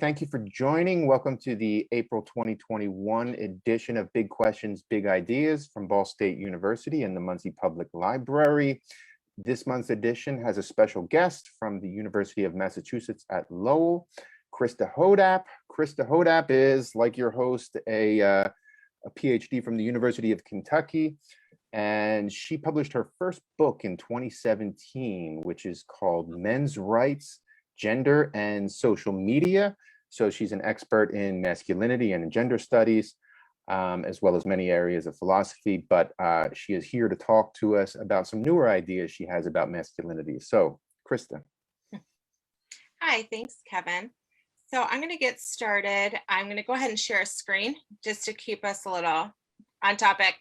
Thank you for joining. Welcome to the April 2021 edition of Big Questions, Big Ideas from Ball State University and the Muncie Public Library. This month's edition has a special guest from the University of Massachusetts at Lowell, Christa Hodapp. Christa Hodapp is, like your host, a PhD from the University of Kentucky, and she published her first book in 2017, which is called Men's Rights, Gender and Social Media. So she's an expert in masculinity and in gender studies, as well as many areas of philosophy, but she is here to talk to us about some newer ideas she has about masculinity. So, Christa. Hi, thanks, Kevin. So I'm going to get started. I'm going to go ahead and share a screen just to keep us a little on topic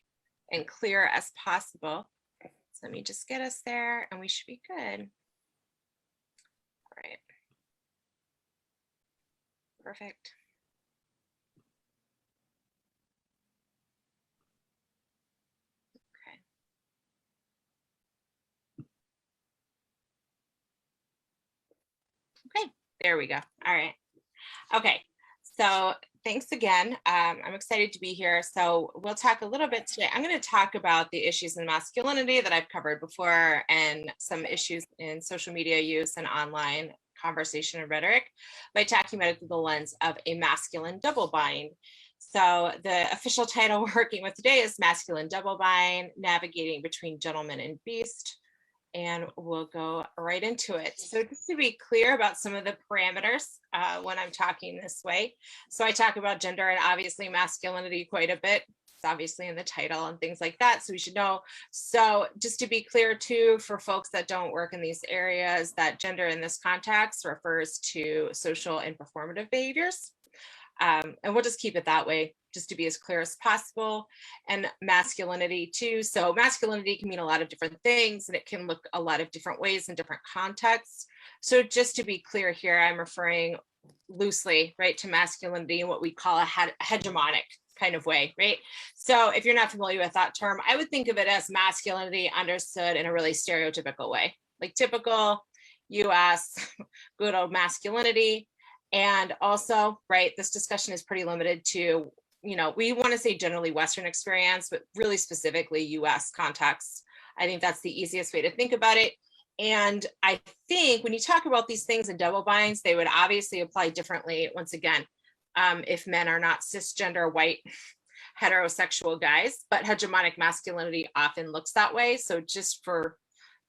and clear as possible. So let me just get us there and we should be good. All right. Perfect. Okay, there we go. All right. Okay, so thanks again. I'm excited to be here. So we'll talk a little bit today. I'm going to talk about the issues in masculinity that I've covered before and some issues in social media use and online conversation and rhetoric by talking about it through the lens of a masculine double bind. So the official title we're working with today is Masculine Double Bind, Navigating Between Gentleman and Beast. And we'll go right into it. So just to be clear about some of the parameters when I'm talking this way. So I talk about gender and obviously masculinity quite a bit. It's obviously in the title and things like that, so we should know. So just to be clear too, for folks that don't work in these areas, that gender in this context refers to social and performative behaviors. And we'll just keep it that way, just to be as clear as possible. And masculinity too. So masculinity can mean a lot of different things, and it can look a lot of different ways in different contexts. So just to be clear here, I'm referring loosely, right, to masculinity in what we call a hegemonic kind of way, right? So if you're not familiar with that term, I would think of it as masculinity understood in a really stereotypical way, like typical US, good old masculinity. And also, right, this discussion is pretty limited to, you know, we want to say generally Western experience, but really specifically US context. I think that's the easiest way to think about it. And I think when you talk about these things in double binds, they would obviously apply differently, once again, if men are not cisgender, white, heterosexual guys, but hegemonic masculinity often looks that way. So just for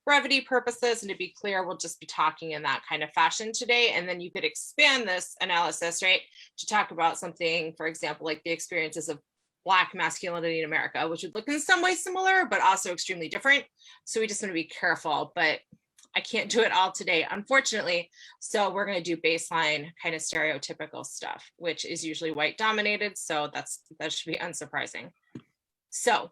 brevity purposes and to be clear, we'll just be talking in that kind of fashion today. And then you could expand this analysis, right, to talk about something, for example, like the experiences of Black masculinity in America, which would look in some ways similar, but also extremely different. So we just want to be careful, but I can't do it all today, unfortunately. So we're going to do baseline kind of stereotypical stuff, which is usually white dominated. So that should be unsurprising. So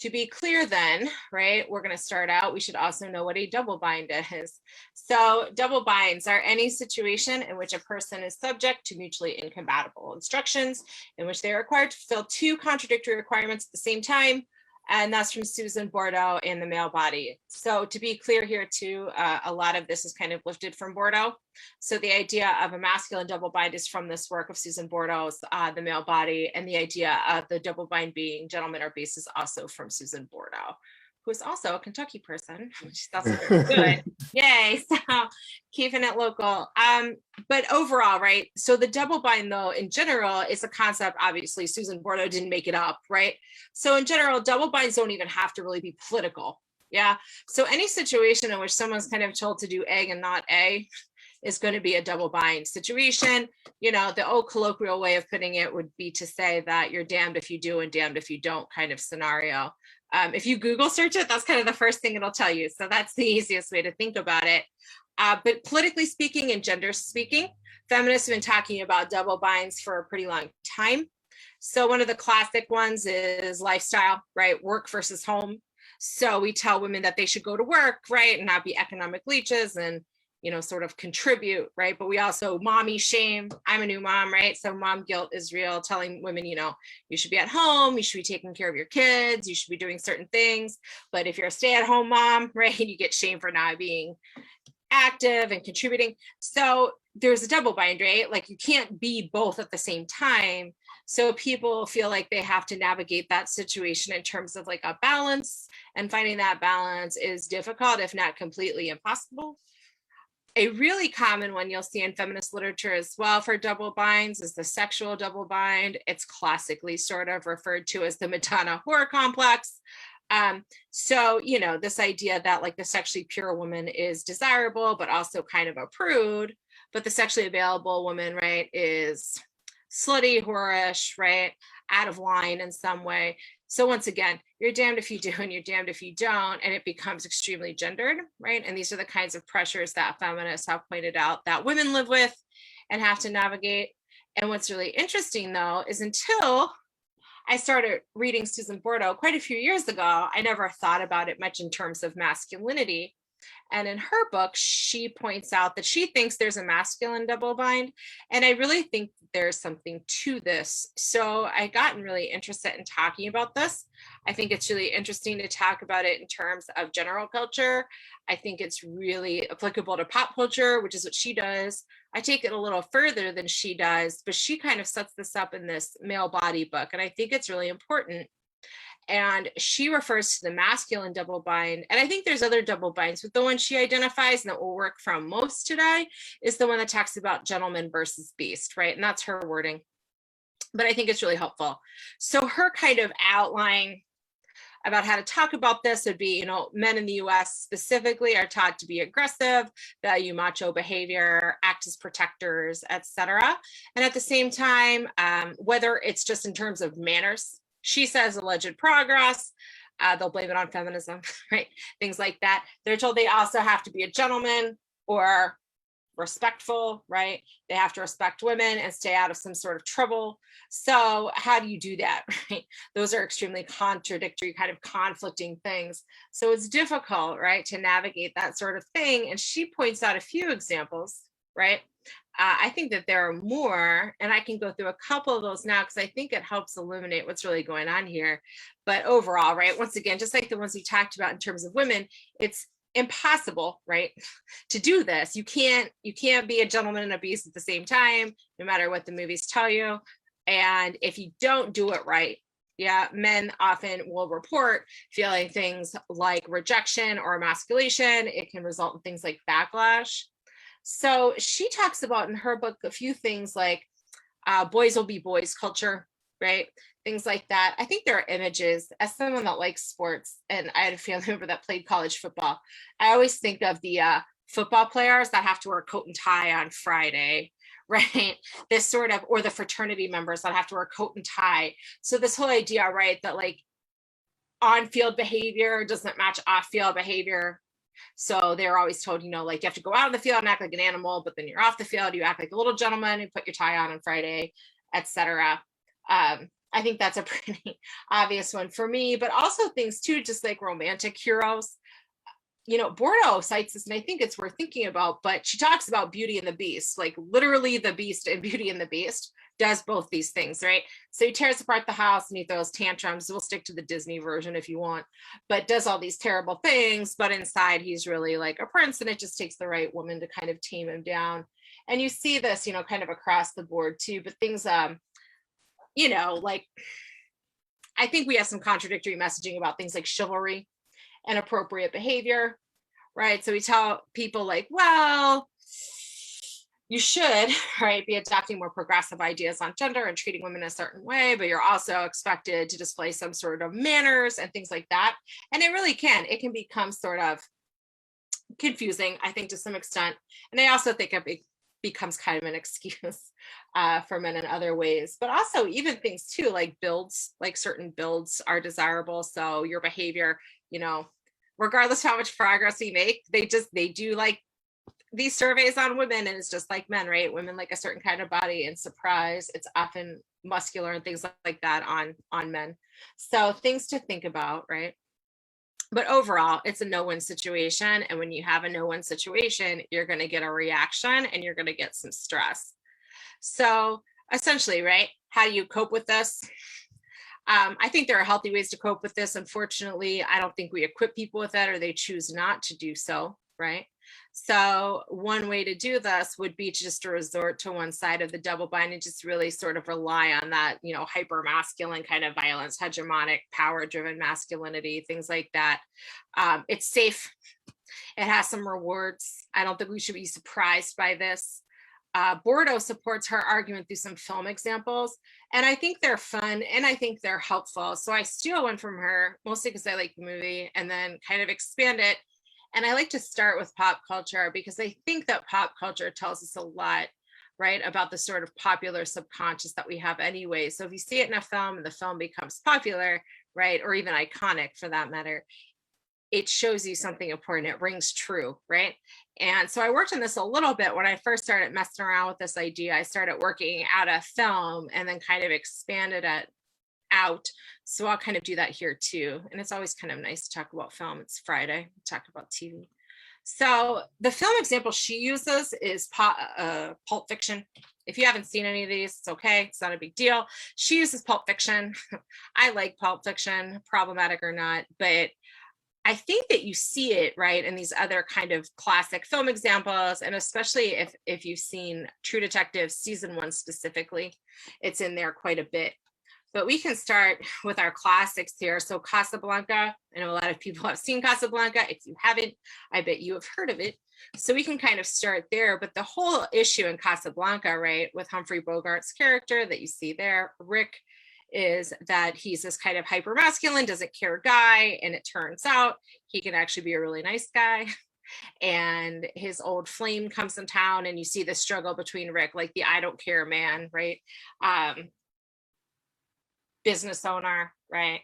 to be clear then, right, we're going to start out, we should also know what a double bind is. So double binds are any situation in which a person is subject to mutually incompatible instructions in which they are required to fulfill two contradictory requirements at the same time. And that's from Susan Bordeaux in The Male Body. So to be clear here too, a lot of this is kind of lifted from Bordeaux. So the idea of a masculine double bind is from this work of Susan Bordeaux's The Male Body, and the idea of the double bind being gentleman or beast is also from Susan Bordeaux, who is also a Kentucky person, which that's good. Yay, so keeping it local. But overall, right, so the double bind though, in general, is a concept, obviously, Susan Bordeaux didn't make it up, right? So in general, double binds don't even have to really be political, yeah? So any situation in which someone's kind of told to do A and not A is going to be a double bind situation. You know, the old colloquial way of putting it would be to say that you're damned if you do and damned if you don't kind of scenario. If you Google search it, that's kind of the first thing it'll tell you. So that's the easiest way to think about it. But politically speaking and gender speaking, feminists have been talking about double binds for a pretty long time. So one of the classic ones is lifestyle, right? Work versus home. So we tell women that they should go to work, right? And not be economic leeches and, you know, sort of contribute, right? But we also mommy shame. I'm a new mom, right? So mom guilt is real, telling women, you know, you should be at home, you should be taking care of your kids, you should be doing certain things. But if you're a stay-at-home mom, right, you get shamed for not being active and contributing. So there's a double bind, right? Like you can't be both at the same time. So people feel like they have to navigate that situation in terms of like a balance, and finding that balance is difficult, if not completely impossible. A really common one you'll see in feminist literature as well for double binds is the sexual double bind. It's classically sort of referred to as the Madonna whore complex. So, you know, this idea that like the sexually pure woman is desirable, but also kind of a prude, but the sexually available woman, right, is slutty, whorish, right, out of line in some way. So once again, you're damned if you do and you're damned if you don't, and it becomes extremely gendered, right? And these are the kinds of pressures that feminists have pointed out that women live with and have to navigate. And what's really interesting though, is until I started reading Susan Bordeaux quite a few years ago, I never thought about it much in terms of masculinity. And in her book, she points out that she thinks there's a masculine double bind. And I really think there's something to this. So I gotten really interested in talking about this. I think it's really interesting to talk about it in terms of general culture. I think it's really applicable to pop culture, which is what she does. I take it a little further than she does, but she kind of sets this up in this male body book. And I think it's really important. And she refers to the masculine double bind. And I think there's other double binds, but the one she identifies and that will work from most today is the one that talks about gentleman versus beast, right? And that's her wording. But I think it's really helpful. So her kind of outline about how to talk about this would be, you know, men in the US specifically are taught to be aggressive, value macho behavior, act as protectors, etc. And at the same time, whether it's just in terms of manners, she says alleged progress, they'll blame it on feminism, right? Things like that. They're told they also have to be a gentleman or respectful, right? They have to respect women and stay out of some sort of trouble. So how do you do that, right? Those are extremely contradictory, kind of conflicting things. So it's difficult, right, to navigate that sort of thing. And she points out a few examples, right? I think that there are more, and I can go through a couple of those now because I think it helps illuminate what's really going on here. But overall, right, once again, just like the ones we talked about in terms of women, it's impossible, right, to do this. You can't be a gentleman and a beast at the same time, no matter what the movies tell you. And if you don't do it right, yeah, men often will report feeling things like rejection or emasculation. It can result in things like backlash. So she talks about in her book a few things like boys will be boys culture, right? Things like that. I think there are images. As someone that likes sports, and I had a family member that played college football, I always think of the football players that have to wear a coat and tie on Friday, right? This sort of, or the fraternity members that have to wear a coat and tie. So this whole idea, right, that like on-field behavior doesn't match off-field behavior. So they're always told, you know, like you have to go out on the field and act like an animal, but then you're off the field, you act like a little gentleman and put your tie on Friday, etc. I think that's a pretty obvious one for me, but also things too, just like romantic heroes. You know, Bordeaux cites this, and I think it's worth thinking about, but she talks about Beauty and the Beast, like literally the Beast and Beauty and the Beast does both these things, right? So he tears apart the house and he throws tantrums. We'll stick to the Disney version if you want, but does all these terrible things, but inside he's really like a prince, and it just takes the right woman to kind of tame him down. And you see this, you know, kind of across the board too, but things, you know, like I think we have some contradictory messaging about things like chivalry and appropriate behavior, right? So we tell people like, well, you should, right, be adopting more progressive ideas on gender and treating women a certain way, but you're also expected to display some sort of manners and things like that. And it can become sort of confusing, I think, to some extent. And I also think it becomes kind of an excuse for men in other ways, but also even things too, like builds, like certain builds are desirable. So your behavior, you know, regardless of how much progress we make, they do like these surveys on women, and it's just like men, right? Women like a certain kind of body, and surprise, it's often muscular and things like that on men. So things to think about, right? But overall, it's a no-win situation. And when you have a no-win situation, you're going to get a reaction and you're going to get some stress. So essentially, right, how do you cope with this? I think there are healthy ways to cope with this. Unfortunately, I don't think we equip people with that, or they choose not to do so, right? So one way to do this would be just to resort to one side of the double bind and just really sort of rely on that, hyper masculine kind of violence, hegemonic, power driven masculinity, things like that. It's safe. It has some rewards. I don't think we should be surprised by this. Bordeaux supports her argument through some film examples, and I think they're fun and I think they're helpful. So I steal one from her, mostly because I like the movie, and then kind of expand it. And I like to start with pop culture because I think that pop culture tells us a lot, right, about the sort of popular subconscious that we have anyway. So if you see it in a film and the film becomes popular, right, or even iconic for that matter, it shows you something important. It rings true, right? And so I worked on this a little bit when I first started messing around with this idea. I started working out a film and then kind of expanded it out. So I'll kind of do that here too. And it's always kind of nice to talk about film. It's Friday, talk about TV. So the film example she uses is Pulp Fiction. If you haven't seen any of these, it's okay. It's not a big deal. She uses Pulp Fiction. I like Pulp Fiction, problematic or not, but I think that you see it, right, in these other kind of classic film examples, and especially if you've seen True Detective season 1 specifically, it's in there quite a bit. But we can start with our classics here. So Casablanca, I know a lot of people have seen Casablanca. If you haven't, I bet you have heard of it. So we can kind of start there. But the whole issue in Casablanca, right, with Humphrey Bogart's character that you see there, Rick, is that he's this kind of hyper masculine, doesn't care guy, and it turns out he can actually be a really nice guy. And his old flame comes in town, and you see the struggle between Rick, like the I don't care man, right? Business owner, right?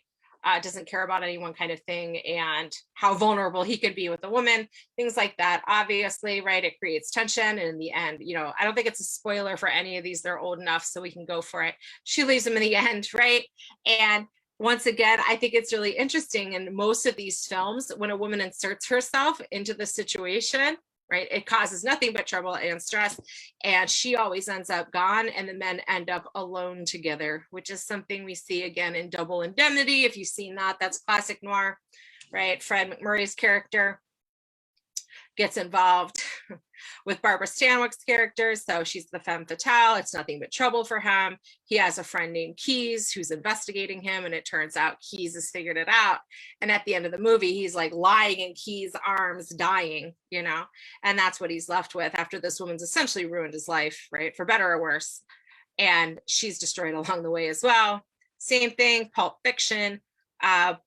Doesn't care about anyone kind of thing, and how vulnerable he could be with a woman, things like that. Obviously, right, it creates tension, and in the end, I don't think it's a spoiler for any of these. They're old enough so we can go for it. She leaves him in the end, right? And once again, I think it's really interesting in most of these films, when a woman inserts herself into the situation, right, it causes nothing but trouble and stress, and she always ends up gone, and the men end up alone together, which is something we see again in Double Indemnity. If you've seen that, that's classic noir, right? Fred McMurray's character gets involved with Barbara Stanwyck's character, so she's the femme fatale. It's nothing but trouble for him. He has a friend named Keys who's investigating him, and it turns out Keys has figured it out. And at the end of the movie, he's like lying in Keys' arms, dying, and that's what he's left with after this woman's essentially ruined his life, right, for better or worse. And she's destroyed along the way as well. Same thing, Pulp Fiction.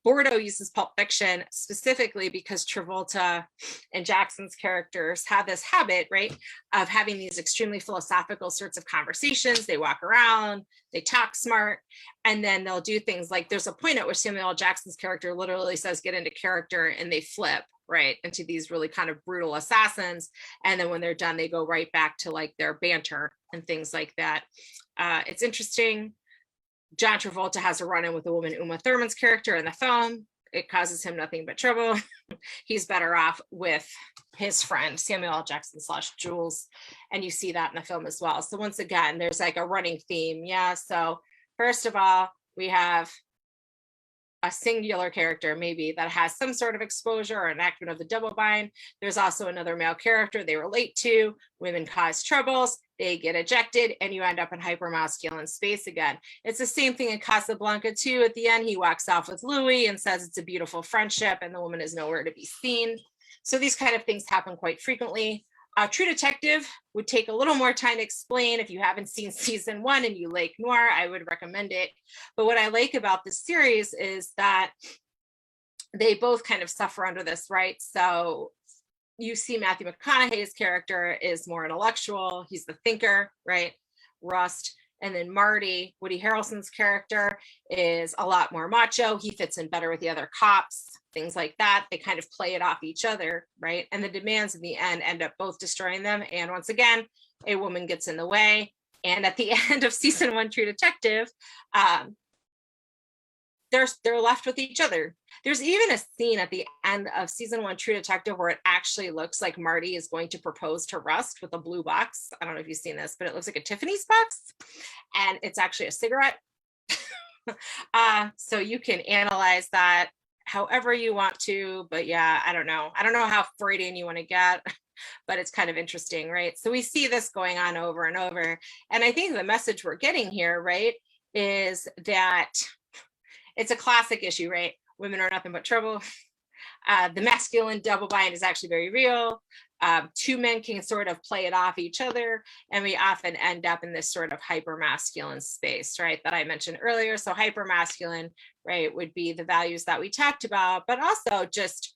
Bordeaux uses Pulp Fiction specifically because Travolta and Jackson's characters have this habit, right, of having these extremely philosophical sorts of conversations. They walk around, they talk smart, and then they'll do things like, there's a point at which Samuel L. Jackson's character literally says, get into character, and they flip, right, into these really kind of brutal assassins. And then when they're done, they go right back to like their banter and things like that. It's interesting. John Travolta has a run-in with a woman, Uma Thurman's character in the film. It causes him nothing but trouble. He's better off with his friend, Samuel L. Jackson / Jules. And you see that in the film as well. So once again, there's like a running theme. Yeah. So first of all, we have a singular character maybe that has some sort of exposure or enactment of the double bind. There's also another male character they relate to. Women cause troubles, they get ejected, and you end up in hypermasculine space again. It's the same thing in Casablanca too. At the end, he walks off with Louis and says it's a beautiful friendship, and the woman is nowhere to be seen. So these kind of things happen quite frequently. True Detective would take a little more time to explain. If you haven't seen season 1 and you like noir, I would recommend it. But what I like about this series is that they both kind of suffer under this, right? So you see Matthew McConaughey's character is more intellectual. He's the thinker, right? Rust. And then Marty, Woody Harrelson's character, is a lot more macho. He fits in better with the other cops, things like that. They kind of play it off each other, right? And the demands in the end up both destroying them. And once again, a woman gets in the way. And at the end of season 1, True Detective, they're left with each other. There's even a scene at the end of season 1, True Detective, where it actually looks like Marty is going to propose to Rust with a blue box. I don't know if you've seen this, but it looks like a Tiffany's box, and it's actually a cigarette. So you can analyze that however you want to, but yeah, I don't know how Freudian you want to get. but it's kind of interesting, right? So we see this going on over and over. And I think the message we're getting here, right, is that it's a classic issue, right? Women are nothing but trouble. The masculine double bind is actually very real. Two men can sort of play it off each other, and we often end up in this sort of hypermasculine space, right, that I mentioned earlier. So hypermasculine, right, would be the values that we talked about, but also just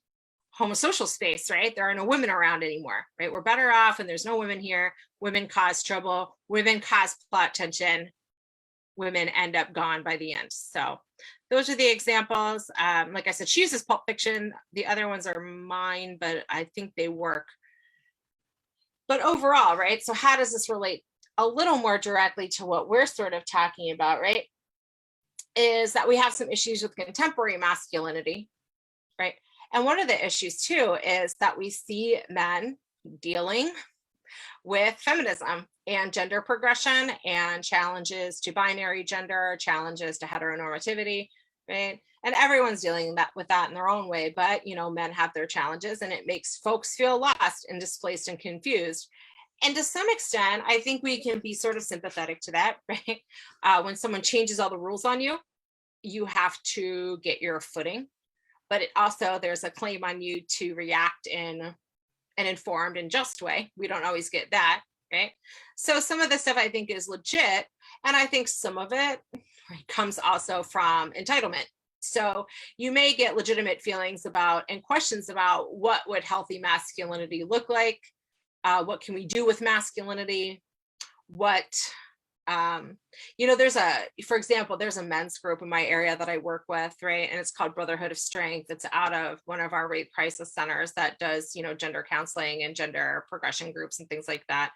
homosocial space, right? There are no women around anymore, right? We're better off and there's no women here. Women cause trouble. Women cause plot tension. Women end up gone by the end. So those are the examples. Like I said, she uses Pulp Fiction. The other ones are mine, but I think they work. But overall, right? So how does this relate a little more directly to what we're sort of talking about, right? Is that we have some issues with contemporary masculinity, right? And one of the issues too is that we see men dealing with feminism and gender progression and challenges to binary gender, challenges to heteronormativity, right? And everyone's dealing with that in their own way, but men have their challenges, and it makes folks feel lost and displaced and confused. And to some extent, I think we can be sort of sympathetic to that, right? When someone changes all the rules on you, you have to get your footing. But it also, there's a claim on you to react in an informed and just way. We don't always get that, right? So some of the stuff I think is legit, and I think some of it comes also from entitlement. So you may get legitimate feelings about and questions about what would healthy masculinity look like? What can we do with masculinity? What for example, there's a men's group in my area that I work with, right? And it's called Brotherhood of Strength. It's out of one of our rape crisis centers that does, gender counseling and gender progression groups and things like that.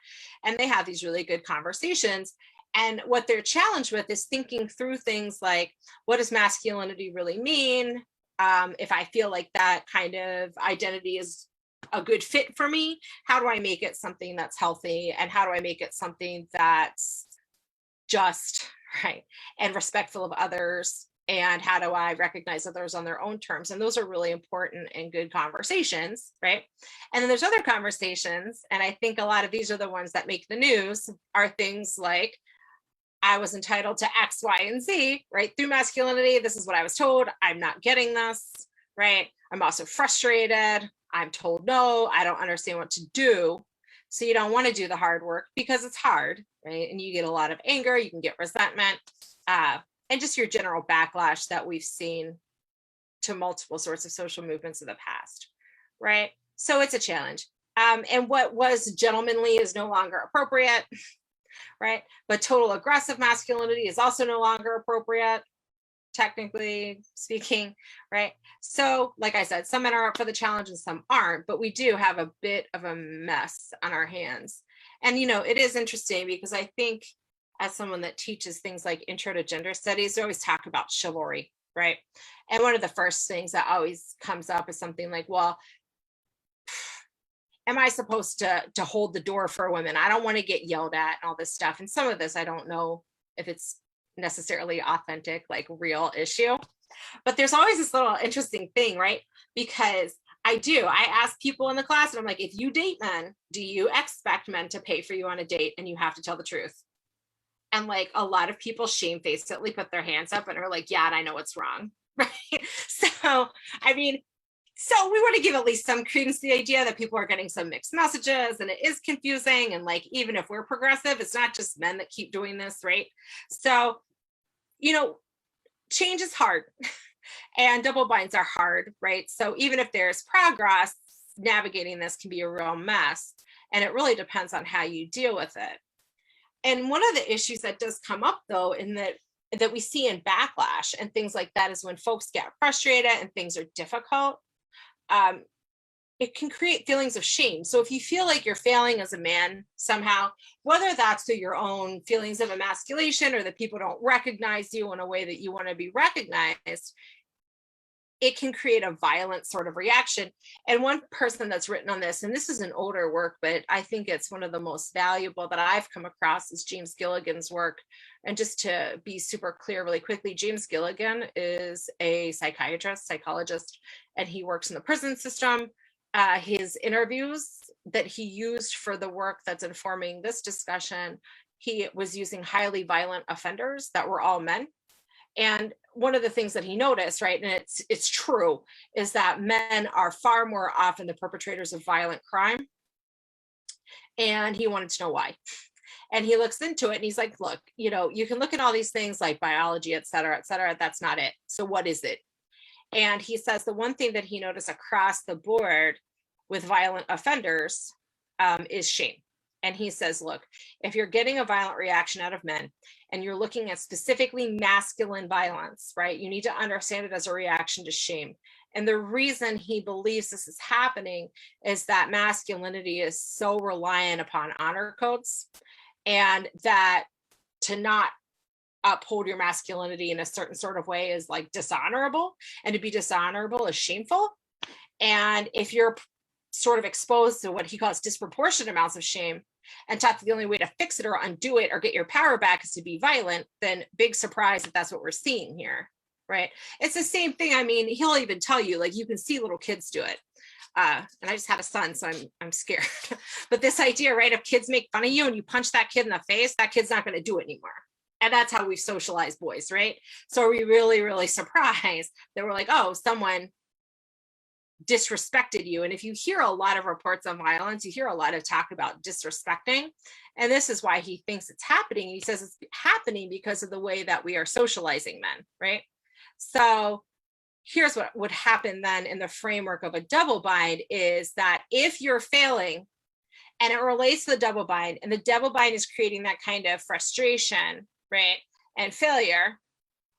And they have these really good conversations. And what they're challenged with is thinking through things like, what does masculinity really mean? If I feel like that kind of identity is a good fit for me, how do I make it something that's healthy? And how do I make it something that's just, right, and respectful of others? And how do I recognize others on their own terms? And those are really important and good conversations, right? And then there's other conversations, and I think a lot of these are the ones that make the news, are things like, I was entitled to X, Y, and Z, right? Through masculinity, this is what I was told. I'm not getting this, right? I'm also frustrated. I'm told no, I don't understand what to do. So you don't want to do the hard work because it's hard, right? And you get a lot of anger, you can get resentment, and just your general backlash that we've seen to multiple sorts of social movements in the past, right? So it's a challenge. And what was gentlemanly is no longer appropriate, right? But total aggressive masculinity is also no longer appropriate, technically speaking, right? So like I said, some men are up for the challenge and some aren't, but we do have a bit of a mess on our hands. And it is interesting because I think as someone that teaches things like intro to gender studies, they always talk about chivalry, right? And one of the first things that always comes up is something like, well, am I supposed to hold the door for women? I don't want to get yelled at and all this stuff. And some of this, I don't know if it's necessarily authentic, like real issue, but there's always this little interesting thing, right? Because I ask people in the class, and I'm like, if you date men, do you expect men to pay for you on a date? And you have to tell the truth. And like a lot of people shamefacedly put their hands up and are like, yeah, and I know what's wrong, right? So, so we want to give at least some credence to the idea that people are getting some mixed messages, and it is confusing. And like, even if we're progressive, it's not just men that keep doing this, right? So, change is hard and double binds are hard, right? So even if there's progress, navigating this can be a real mess. And it really depends on how you deal with it. And one of the issues that does come up though, in that we see in backlash and things like that, is when folks get frustrated and things are difficult, it can create feelings of shame. So if you feel like you're failing as a man somehow, whether that's through your own feelings of emasculation or that people don't recognize you in a way that you want to be recognized, it can create a violent sort of reaction. And one person that's written on this, and this is an older work, but I think it's one of the most valuable that I've come across, is James Gilligan's work. And just to be super clear really quickly, James Gilligan is a psychologist, and he works in the prison system. His interviews that he used for the work that's informing this discussion, he was using highly violent offenders that were all men. And one of the things that he noticed, right, and it's true, is that men are far more often the perpetrators of violent crime. And he wanted to know why. And he looks into it and he's like, look, you can look at all these things like biology, et cetera, that's not it. So what is it? And he says the one thing that he noticed across the board with violent offenders is shame. And he says, look, if you're getting a violent reaction out of men and you're looking at specifically masculine violence, right, you need to understand it as a reaction to shame. And the reason he believes this is happening is that masculinity is so reliant upon honor codes, and that to not uphold your masculinity in a certain sort of way is like dishonorable, and to be dishonorable is shameful. And if you're sort of exposed to what he calls disproportionate amounts of shame and taught that the only way to fix it or undo it or get your power back is to be violent, then big surprise that that's what we're seeing here, right? It's the same thing. I mean, he'll even tell you, like, you can see little kids do it. And I just had a son, so I'm scared. But this idea, right, if kids make fun of you and you punch that kid in the face, that kid's not going to do it anymore. And that's how we socialize boys, right? So are we really, really surprised that we're like, oh, someone disrespected you? And if you hear a lot of reports on violence, you hear a lot of talk about disrespecting. And this is why he thinks it's happening. He says it's happening because of the way that we are socializing men, right? So here's what would happen then in the framework of a double bind is that if you're failing and it relates to the double bind, and the double bind is creating that kind of frustration, right, and failure,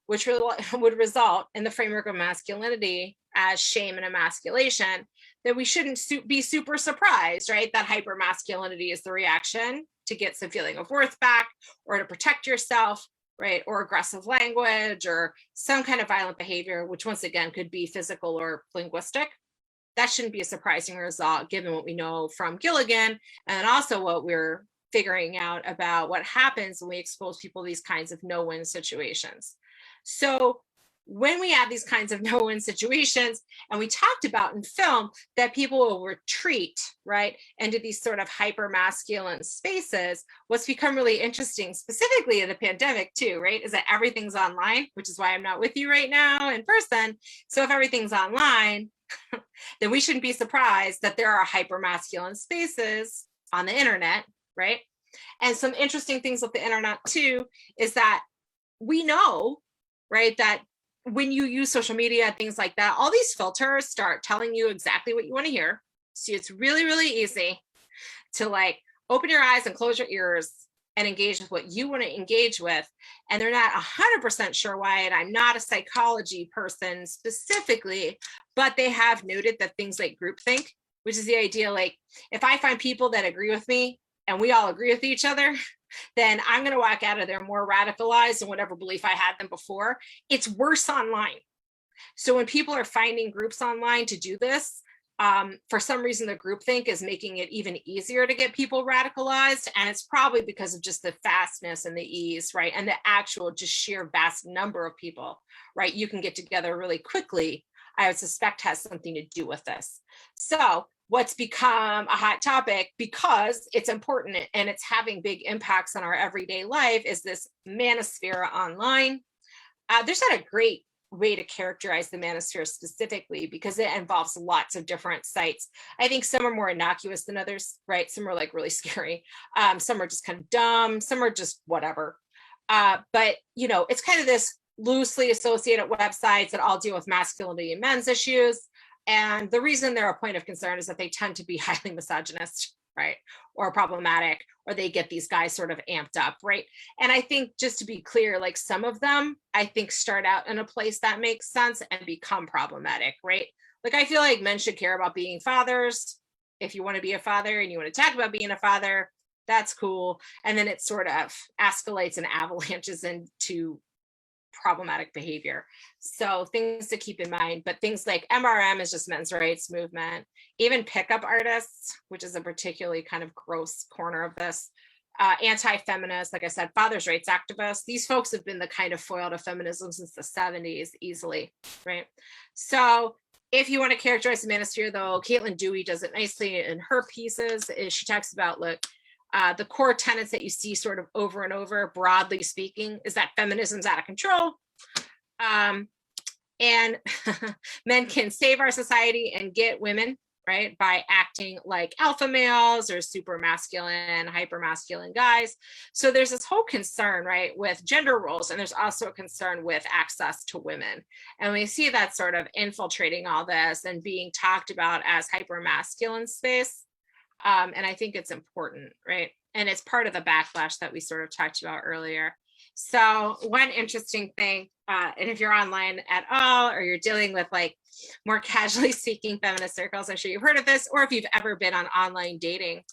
which would result in the framework of masculinity as shame and emasculation, then we shouldn't be super surprised, right, that hypermasculinity is the reaction to get some feeling of worth back or to protect yourself, right, or aggressive language or some kind of violent behavior, which once again could be physical or linguistic. That shouldn't be a surprising result given what we know from Gilligan, and also what we're figuring out about what happens when we expose people to these kinds of no-win situations. So when we have these kinds of no-win situations, and we talked about in film that people will retreat, right, into these sort of hyper-masculine spaces, what's become really interesting, specifically in the pandemic too, right, is that everything's online, which is why I'm not with you right now in person. So if everything's online, then we shouldn't be surprised that there are hyper-masculine spaces on the internet, right? And some interesting things with the internet too is that we know, right, that when you use social media, things like that, all these filters start telling you exactly what you want to hear. So it's really, really easy to like open your eyes and close your ears and engage with what you want to engage with. And they're not 100% sure why. And I'm not a psychology person specifically, but they have noted that things like groupthink, which is the idea, like if I find people that agree with me and we all agree with each other, then I'm going to walk out of there more radicalized than whatever belief I had them before. It's worse online. So when people are finding groups online to do this, for some reason, the groupthink is making it even easier to get people radicalized. And it's probably because of just the fastness and the ease, right? And the actual just sheer vast number of people, right? You can get together really quickly, I would suspect has something to do with this. So what's become a hot topic because it's important and it's having big impacts on our everyday life is this manosphere online. There's not a great way to characterize the manosphere specifically because it involves lots of different sites. I think some are more innocuous than others, right? Some are like really scary. Some are just kind of dumb. Some are just whatever. But, you know, it's kind of this loosely associated websites that all deal with masculinity and men's issues. And the reason they're a point of concern is that they tend to be highly misogynist, right? Or problematic, or they get these guys sort of amped up, right? And I think just to be clear, like some of them, I think start out in a place that makes sense and become problematic, right? Like I feel like men should care about being fathers. If you want to be a father and you want to talk about being a father, that's cool. And then it sort of escalates and avalanches into problematic behavior. So things to keep in mind, but things like MRM is just men's rights movement, even pickup artists, which is a particularly kind of gross corner of this, anti-feminist, like I said, father's rights activists. These folks have been the kind of foil to feminism since the 70s easily, right? So If you want to characterize the manosphere, though, Caitlin Dewey does it nicely in her pieces. She talks about, look, the core tenets that you see sort of over and over, broadly speaking, is that feminism's out of control. And men can save our society and get women, right, by acting like alpha males or super masculine, hyper masculine guys. So there's this whole concern, right, with gender roles, and there's also a concern with access to women. And we see that sort of infiltrating all this and being talked about as hyper masculine space. And I think it's important, right? And it's part of the backlash that we sort of talked about earlier. So one interesting thing, and if you're online at all, or you're dealing with like more casually speaking feminist circles, I'm sure you've heard of this, or if you've ever been on online dating,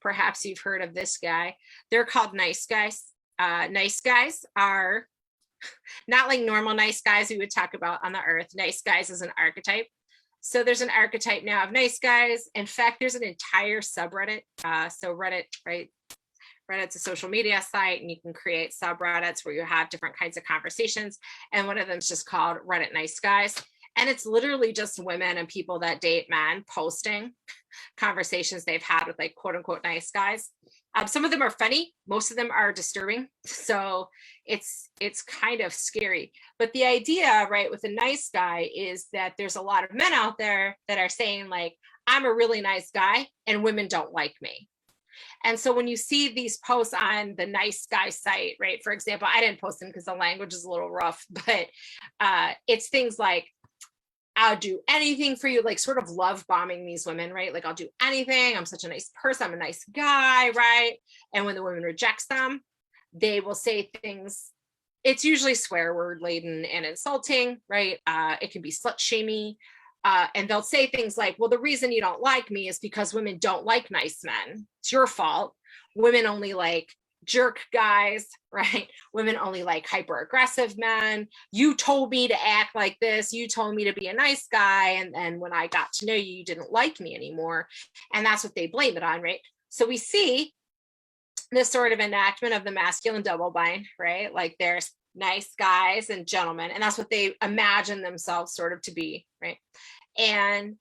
perhaps you've heard of this guy. They're called nice guys. Nice guys are not like normal nice guys we would talk about on the earth. Nice guys is an archetype. So there's an archetype now of nice guys. In fact, there's an entire subreddit. So Reddit, right? Reddit's a social media site, and you can create subreddits where you have different kinds of conversations. And one of them is just called Reddit Nice Guys. And it's literally just women and people that date men posting conversations they've had with like quote unquote nice guys. Some of them are funny. Most of them are disturbing. So it's kind of scary. But the idea, right, with a nice guy is that there's a lot of men out there that are saying like, I'm a really nice guy and women don't like me. And so when you see these posts on the nice guy site, right, for example, I didn't post them because the language is a little rough, but it's things like, I'll do anything for you, like sort of love bombing these women, right? Like, I'll do anything. I'm such a nice person. I'm a nice guy, right? And when the woman rejects them, they will say things. It's usually swear word laden and insulting, right? It can be slut shamey. And they'll say things like, well, the reason you don't like me is because women don't like nice men. It's your fault. Women only like jerk guys, right? Women only like hyper aggressive men. You told me to act like this. You told me to be a nice guy. And then when I got to know you, you didn't like me anymore. And that's what they blame it on, right? So we see this sort of enactment of the masculine double bind, right? Like there's nice guys and gentlemen, and that's what they imagine themselves sort of to be, right? And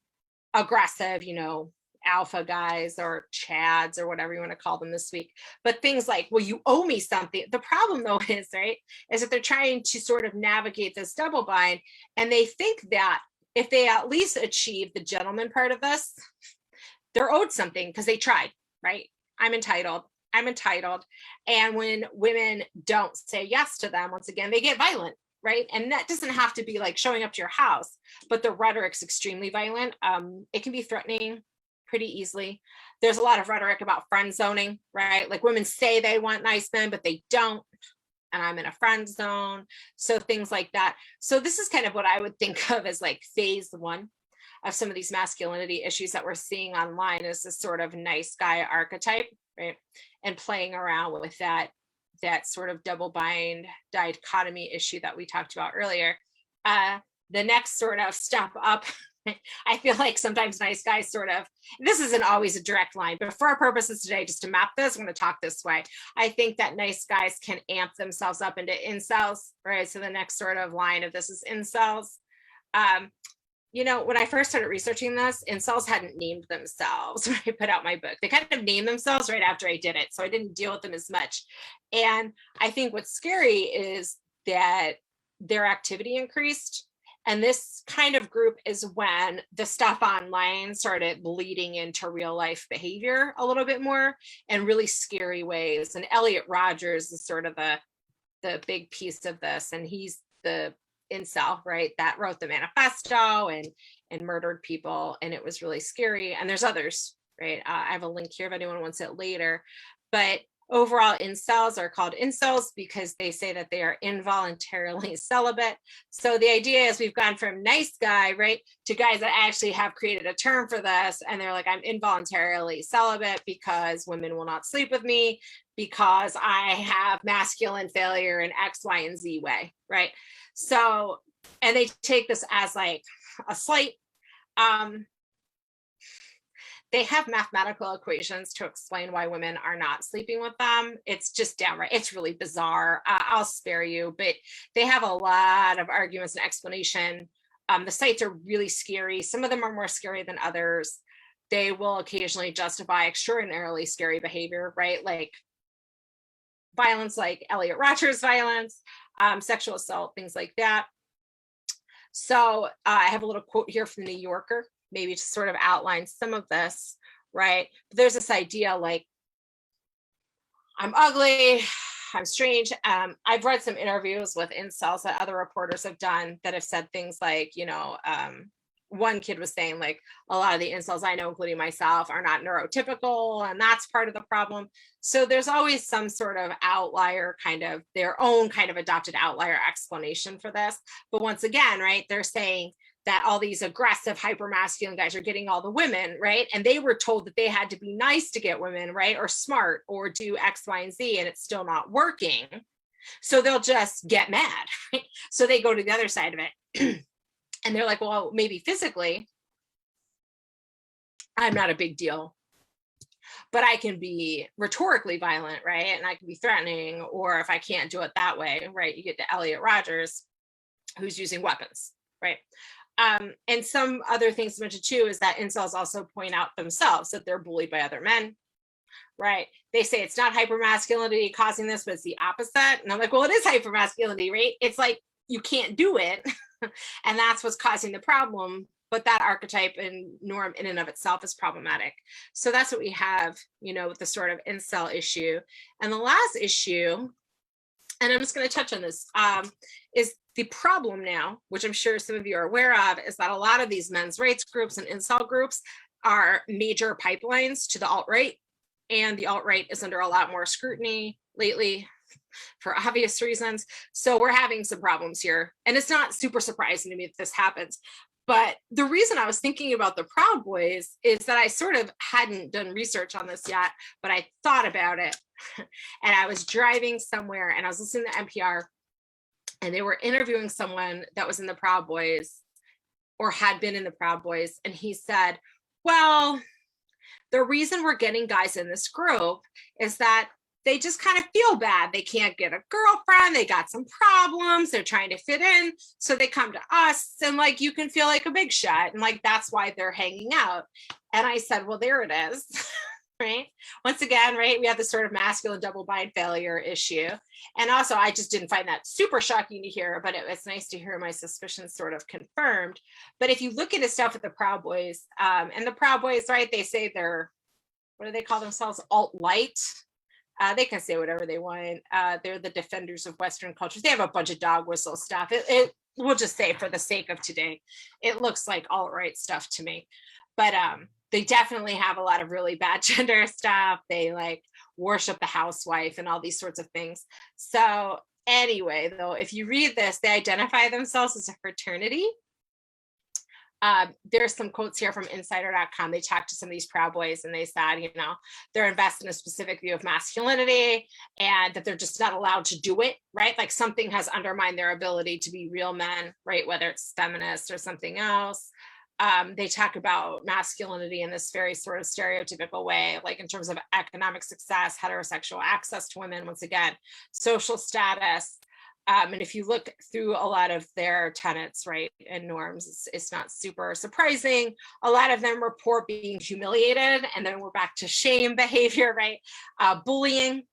aggressive, you know, alpha guys or chads or whatever you want to call them this week. But things like, well, you owe me something. The problem though is, right, is that they're trying to sort of navigate this double bind, and they think that if they at least achieve the gentleman part of this, they're owed something because they tried, right? I'm entitled. And when women don't say yes to them, once again, they get violent, right? And that doesn't have to be like showing up to your house, but the rhetoric's extremely violent. It can be threatening pretty easily. There's a lot of rhetoric about friend zoning, right? Like women say they want nice men, but they don't. And I'm in a friend zone. So things like that. So this is kind of what I would think of as like phase one of some of these masculinity issues that we're seeing online, is this sort of nice guy archetype, right? And playing around with that sort of double bind dichotomy issue that we talked about earlier. The next sort of step up, I feel like sometimes nice guys sort of, this isn't always a direct line, but for our purposes today, just to map this, I'm going to talk this way. I think that nice guys can amp themselves up into incels, right? So the next sort of line of this is incels. You know, when I first started researching this, incels hadn't named themselves when I put out my book. They kind of named themselves right after I did it, so I didn't deal with them as much. And I think what's scary is that their activity increased. And this kind of group is when the stuff online started bleeding into real life behavior a little bit more in really scary ways. And Elliot Rogers is sort of the big piece of this. And he's the incel, right, that wrote the manifesto and murdered people, and it was really scary. And there's others, right? I have a link here if anyone wants it later. But overall, incels are called incels because they say that they are involuntarily celibate. So the idea is we've gone from nice guy, right, to guys that actually have created a term for this, and they're like, I'm involuntarily celibate because women will not sleep with me because I have masculine failure in X, Y, and Z way, right? So, and they take this as like a slight, they have mathematical equations to explain why women are not sleeping with them. It's just downright, it's really bizarre. I'll spare you, but they have a lot of arguments and explanation The sites are really scary. Some of them are more scary than others. They will occasionally justify extraordinarily scary behavior, right? Like violence, like Elliot Rodgers violence, sexual assault, things like that. So I have a little quote here from the New Yorker, maybe to sort of outline some of this, right? But there's this idea like, I'm ugly, I'm strange. I've read some interviews with incels that other reporters have done that have said things like, one kid was saying like, a lot of the incels I know, including myself, are not neurotypical, and that's part of the problem. So there's always some sort of outlier, kind of their own kind of adopted outlier explanation for this. But once again, right, they're saying that all these aggressive hypermasculine guys are getting all the women, right? And they were told that they had to be nice to get women, right? Or smart or do X, Y, and Z, and it's still not working. So they'll just get mad, right? So they go to the other side of it. And they're like, well, maybe physically, I'm not a big deal, but I can be rhetorically violent, right? And I can be threatening, or if I can't do it that way, right? You get to Elliot Rodgers, who's using weapons, right? And some other things to mention too is that incels also point out themselves that they're bullied by other men, right? They say it's not hypermasculinity causing this, but it's the opposite. And I'm like, well, it is hypermasculinity, right? It's like, you can't do it. And that's what's causing the problem. But that archetype and norm in and of itself is problematic. So that's what we have, with the sort of incel issue. And the last issue, and I'm just going to touch on this, is the problem now, which I'm sure some of you are aware of, is that a lot of these men's rights groups and incel groups are major pipelines to the alt-right. And the alt-right is under a lot more scrutiny lately, for obvious reasons. So we're having some problems here. And it's not super surprising to me that this happens. But the reason I was thinking about the Proud Boys is that I sort of hadn't done research on this yet, but I thought about it. And I was driving somewhere and I was listening to NPR, and they were interviewing someone that was in the Proud Boys or had been in the Proud Boys. And he said, well, the reason we're getting guys in this group is that they just kind of feel bad. They can't get a girlfriend. They got some problems. They're trying to fit in. So they come to us, and like, you can feel like a big shot. And like, that's why they're hanging out. And I said, well, there it is. Right. Once again, right, we have this sort of masculine double bind failure issue. And also, I just didn't find that super shocking to hear, but it was nice to hear my suspicions sort of confirmed. But if you look at the stuff with the Proud Boys, and the Proud Boys, right, they say they're, what do they call themselves? Alt-light. They can say whatever they want. They're the defenders of Western cultures. They have a bunch of dog whistle stuff. It we'll just say, for the sake of today, it looks like alt-right stuff to me. But they definitely have a lot of really bad gender stuff. They like worship the housewife and all these sorts of things. So anyway, though, if you read this, they identify themselves as a fraternity. There's some quotes here from insider.com. They talked to some of these Proud Boys, and they said, they're invested in a specific view of masculinity, and that they're just not allowed to do it, right? Like something has undermined their ability to be real men, right? Whether it's feminist or something else. They talk about masculinity in this very sort of stereotypical way, like in terms of economic success, heterosexual access to women, once again, social status. And if you look through a lot of their tenets, right, and norms, it's not super surprising. A lot of them report being humiliated, and then we're back to shame behavior, right? Bullying,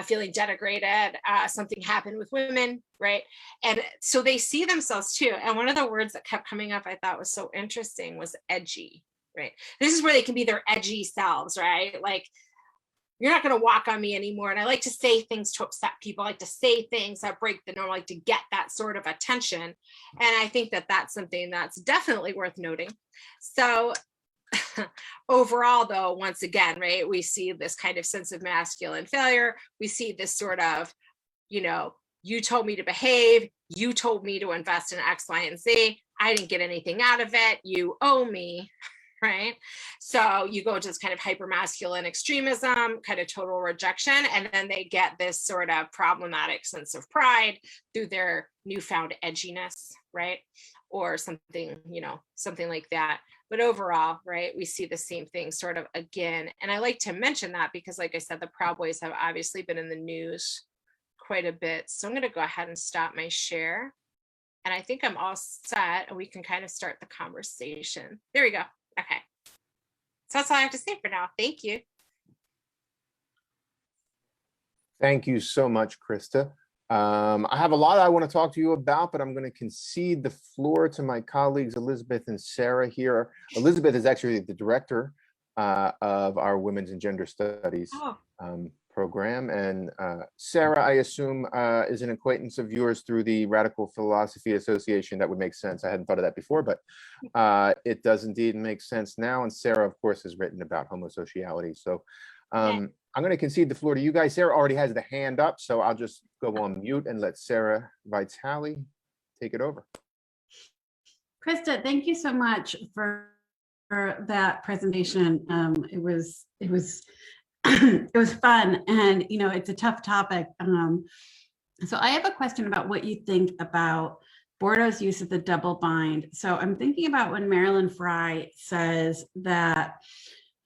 feeling denigrated, something happened with women, right? And so they see themselves too. And one of the words that kept coming up, I thought was so interesting, was edgy, right? This is where they can be their edgy selves, right? Like, you're not going to walk on me anymore. And I like to say things to upset people. I like to say things that break the norm, like to get that sort of attention. And I think that that's something that's definitely worth noting. So overall, though, once again, right, we see this kind of sense of masculine failure. We see this sort of, you told me to behave. You told me to invest in X, Y, and Z. I didn't get anything out of it. You owe me. Right. So you go to this kind of hypermasculine extremism, kind of total rejection, and then they get this sort of problematic sense of pride through their newfound edginess, right? Or something, something like that. But overall, right, we see the same thing sort of again. And I like to mention that because, like I said, the Proud Boys have obviously been in the news quite a bit. So I'm going to go ahead and stop my share. And I think I'm all set and we can kind of start the conversation. There we go. Okay. So that's all I have to say for now. Thank you. Thank you so much, Christa. I have a lot I want to talk to you about, but I'm going to concede the floor to my colleagues, Elizabeth and Sarah here. Elizabeth is actually the director of our Women's and Gender Studies program. And Sarah, I assume, is an acquaintance of yours through the Radical Philosophy Association. That would make sense. I hadn't thought of that before, but it does indeed make sense now. And Sarah, of course, has written about homosociality. So I'm going to concede the floor to you guys. Sarah already has the hand up, so I'll just go on mute and let Sarah Vitale take it over. Christa, thank you so much for that presentation. It was it was fun, and it's a tough topic. So I have a question about what you think about Bordeaux's use of the double bind. So I'm thinking about when Marilyn Frye says that.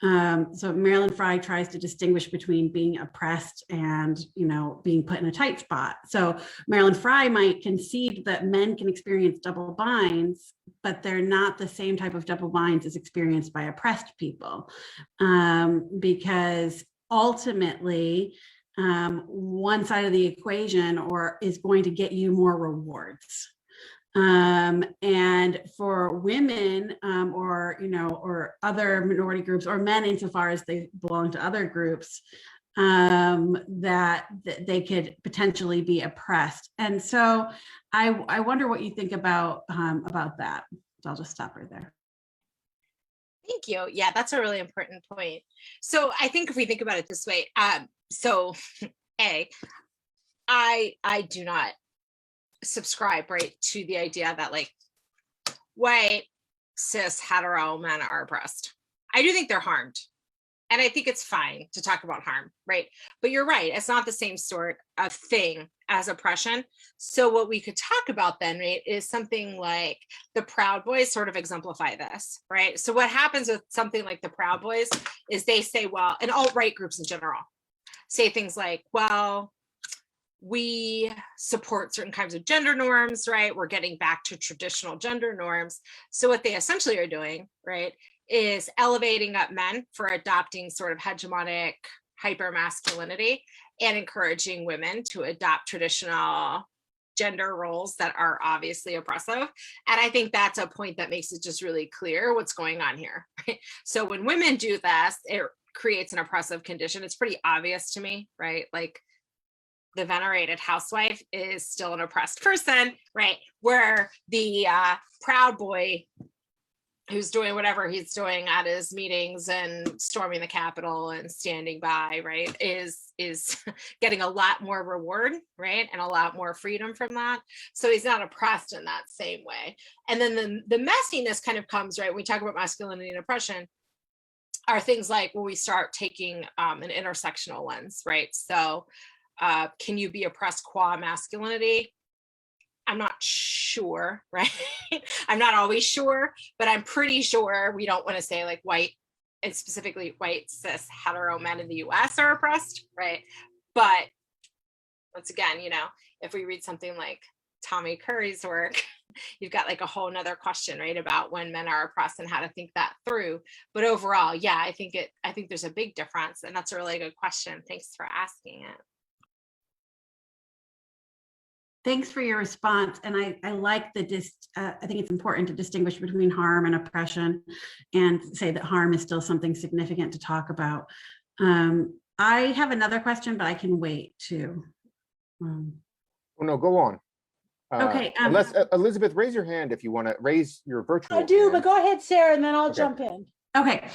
So Marilyn Frye tries to distinguish between being oppressed and, being put in a tight spot. So Marilyn Frye might concede that men can experience double binds, but they're not the same type of double binds as experienced by oppressed people, because ultimately, one side of the equation is going to get you more rewards. And for women, or other minority groups, or men insofar as they belong to other groups, that they could potentially be oppressed. And so I wonder what you think about that. So I'll just stop right there. Thank you. Yeah, that's a really important point. So I think if we think about it this way, so I do not subscribe to the idea that white cis hetero men are oppressed. I do think they're harmed, and I think it's fine to talk about harm, right? But you're right, it's not the same sort of thing as oppression. So what we could talk about then, right, is something like the Proud Boys sort of exemplify this, right? So what happens with something like the Proud Boys is they say, well, and alt-right groups in general say things like, well, we support certain kinds of gender norms, right? We're getting back to traditional gender norms. So what they essentially are doing, right, is elevating up men for adopting sort of hegemonic hypermasculinity and encouraging women to adopt traditional gender roles that are obviously oppressive. And I think that's a point that makes it just really clear what's going on here, right? So when women do this, it creates an oppressive condition. It's pretty obvious to me, right? The venerated housewife is still an oppressed person, right? Where the Proud Boy, who's doing whatever he's doing at his meetings and storming the Capitol and standing by, right, is getting a lot more reward, right, and a lot more freedom from that. So he's not oppressed in that same way. And then the messiness kind of comes, right, when we talk about masculinity and oppression, are things like when we start taking an intersectional lens, right? So can you be oppressed qua masculinity? I'm not sure, right? I'm not always sure, but I'm pretty sure we don't want to say white, and specifically white cis hetero men in the US are oppressed, right? But once again, if we read something like Tommy Curry's work, you've got a whole nother question, right, about when men are oppressed and how to think that through. But overall, yeah, I think there's a big difference, and that's a really good question. Thanks for asking it. Thanks for your response. And I like I think it's important to distinguish between harm and oppression, and say that harm is still something significant to talk about. I have another question, but I can wait too. Well, no, go on. Okay. Unless Elizabeth, raise your hand if you want to raise your virtual I do, hand. but go ahead, Sarah, and then I'll jump in. Okay.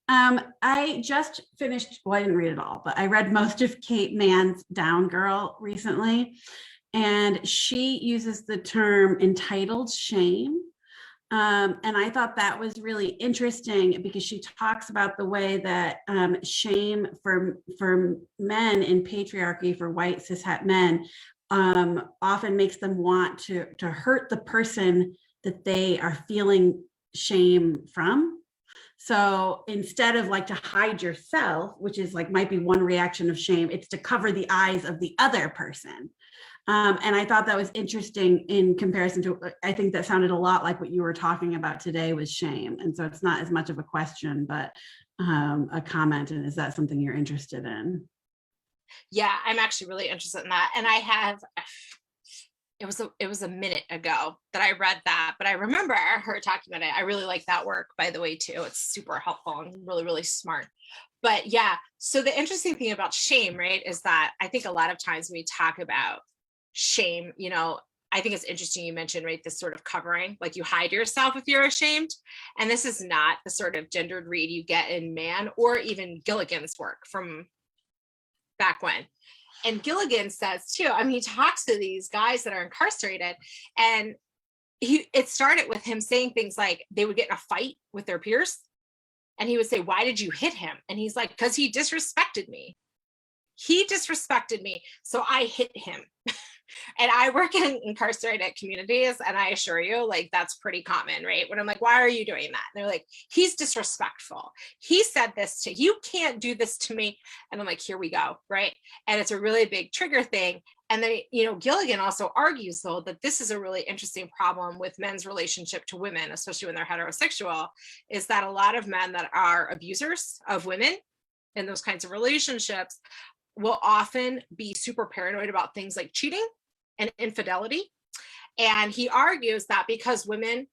I just finished, well, I didn't read it all, but I read most of Kate Mann's Down Girl recently. And she uses the term entitled shame. And I thought that was really interesting because she talks about the way that shame for men in patriarchy, for white cishet men, often makes them want to hurt the person that they are feeling shame from. So instead of to hide yourself, which is might be one reaction of shame, it's to cover the eyes of the other person. And I thought that was interesting in comparison to, I think that sounded a lot like what you were talking about today with shame. And so it's not as much of a question, but a comment. And is that something you're interested in? Yeah, I'm actually really interested in that. And I have, it was a minute ago that I read that, but I remember her talking about it. I really like that work, by the way, too. It's super helpful and really, really smart. But yeah, so the interesting thing about shame, right, is that I think a lot of times when we talk about shame, you know, I think it's interesting you mentioned, right, this sort of covering, like you hide yourself if you're ashamed. And this is not the sort of gendered read you get in Man or even Gilligan's work from back when. And Gilligan says too, I mean, he talks to these guys that are incarcerated, and it started with him saying things like they would get in a fight with their peers. And he would say, why did you hit him? And he's like, because he disrespected me. He disrespected me, so I hit him. And I work in incarcerated communities, and I assure you, like, that's pretty common, right? When I'm like, why are you doing that? And they're like, he's disrespectful. He said this to you, can't do this to me. And I'm like, here we go, right? And it's a really big trigger thing. And then, you know, Gilligan also argues, though, that this is a really interesting problem with men's relationship to women, especially when they're heterosexual, is that a lot of men that are abusers of women in those kinds of relationships will often be super paranoid about things like cheating and infidelity. And he argues that because women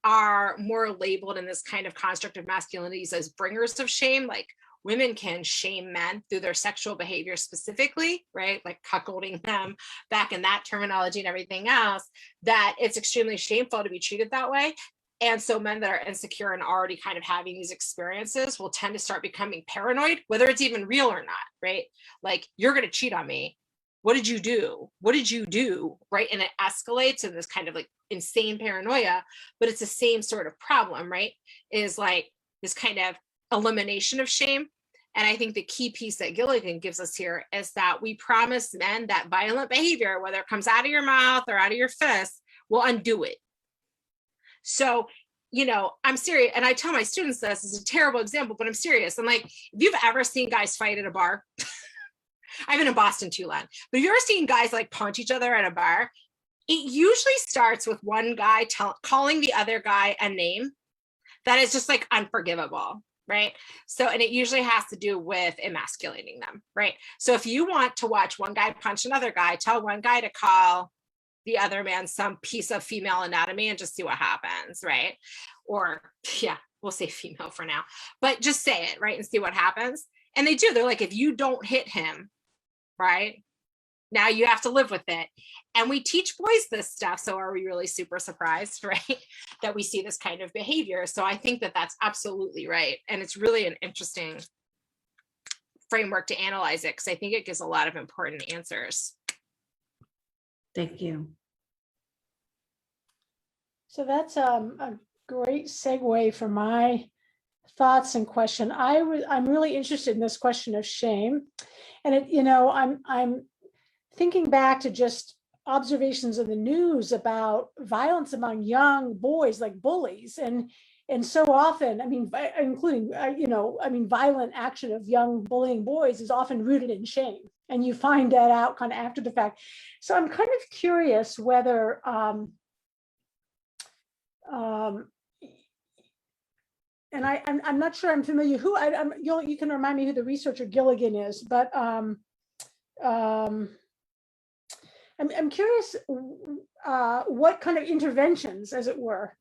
are more labeled in this kind of construct of masculinities as bringers of shame, like women can shame men through their sexual behavior specifically, right? Like cuckolding them back in that terminology and everything else, that it's extremely shameful to be treated that way. And so men that are insecure and already kind of having these experiences will tend to start becoming paranoid, whether it's even real or not, right? Like, you're going to cheat on me. What did you do? What did you do? Right? And it escalates in this kind of like insane paranoia, but it's the same sort of problem, right? Is like this kind of elimination of shame. And I think the key piece that Gilligan gives us here is that we promise men that violent behavior, whether it comes out of your mouth or out of your fist, will undo it. So, you know, I'm serious. And I tell my students this is a terrible example, but I'm serious. I'm like, if you've ever seen guys fight at a bar, I've been in Boston too long, but if you've ever seen guys like punch each other at a bar, it usually starts with one guy calling the other guy a name that is just like unforgivable, right? So, and it usually has to do with emasculating them, right? So if you want to watch one guy punch another guy, tell one guy to call the other man some piece of female anatomy and just see what happens, right? Or yeah, we'll say female for now, but just say it, right? And see what happens. And they do, they're like, if you don't hit him, right, now you have to live with it. And we teach boys this stuff. So are we really super surprised, right, that we see this kind of behavior? So I think that that's absolutely right. And it's really an interesting framework to analyze it, because I think it gives a lot of important answers. Thank you. So that's a great segue for my thoughts and question. I'm really interested in this question of shame, and it, you know, I'm thinking back to just observations of the news about violence among young boys, like bullies, and so often, I mean, including you know, I mean, violent action of young bullying boys is often rooted in shame, and you find that out kind of after the fact. So I'm kind of curious whether and I'm not sure I'm familiar who you can remind me who the researcher Gilligan is, but I'm curious what kind of interventions, as it were,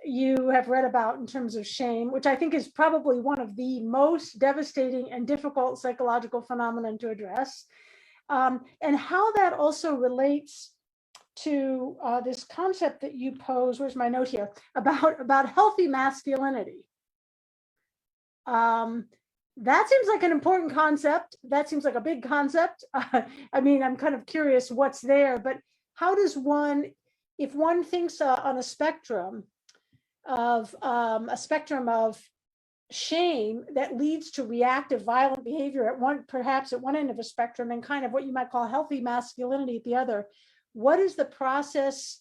you have read about in terms of shame, which I think is probably one of the most devastating and difficult psychological phenomenon to address, and how that also relates to this concept that you pose. Where's my note here about healthy masculinity? That seems like an important concept. That seems like a big concept. I mean, I'm kind of curious what's there, but how does one, if one thinks on a spectrum of shame that leads to reactive violent behavior perhaps at one end of a spectrum, and kind of what you might call healthy masculinity at the other, what is the process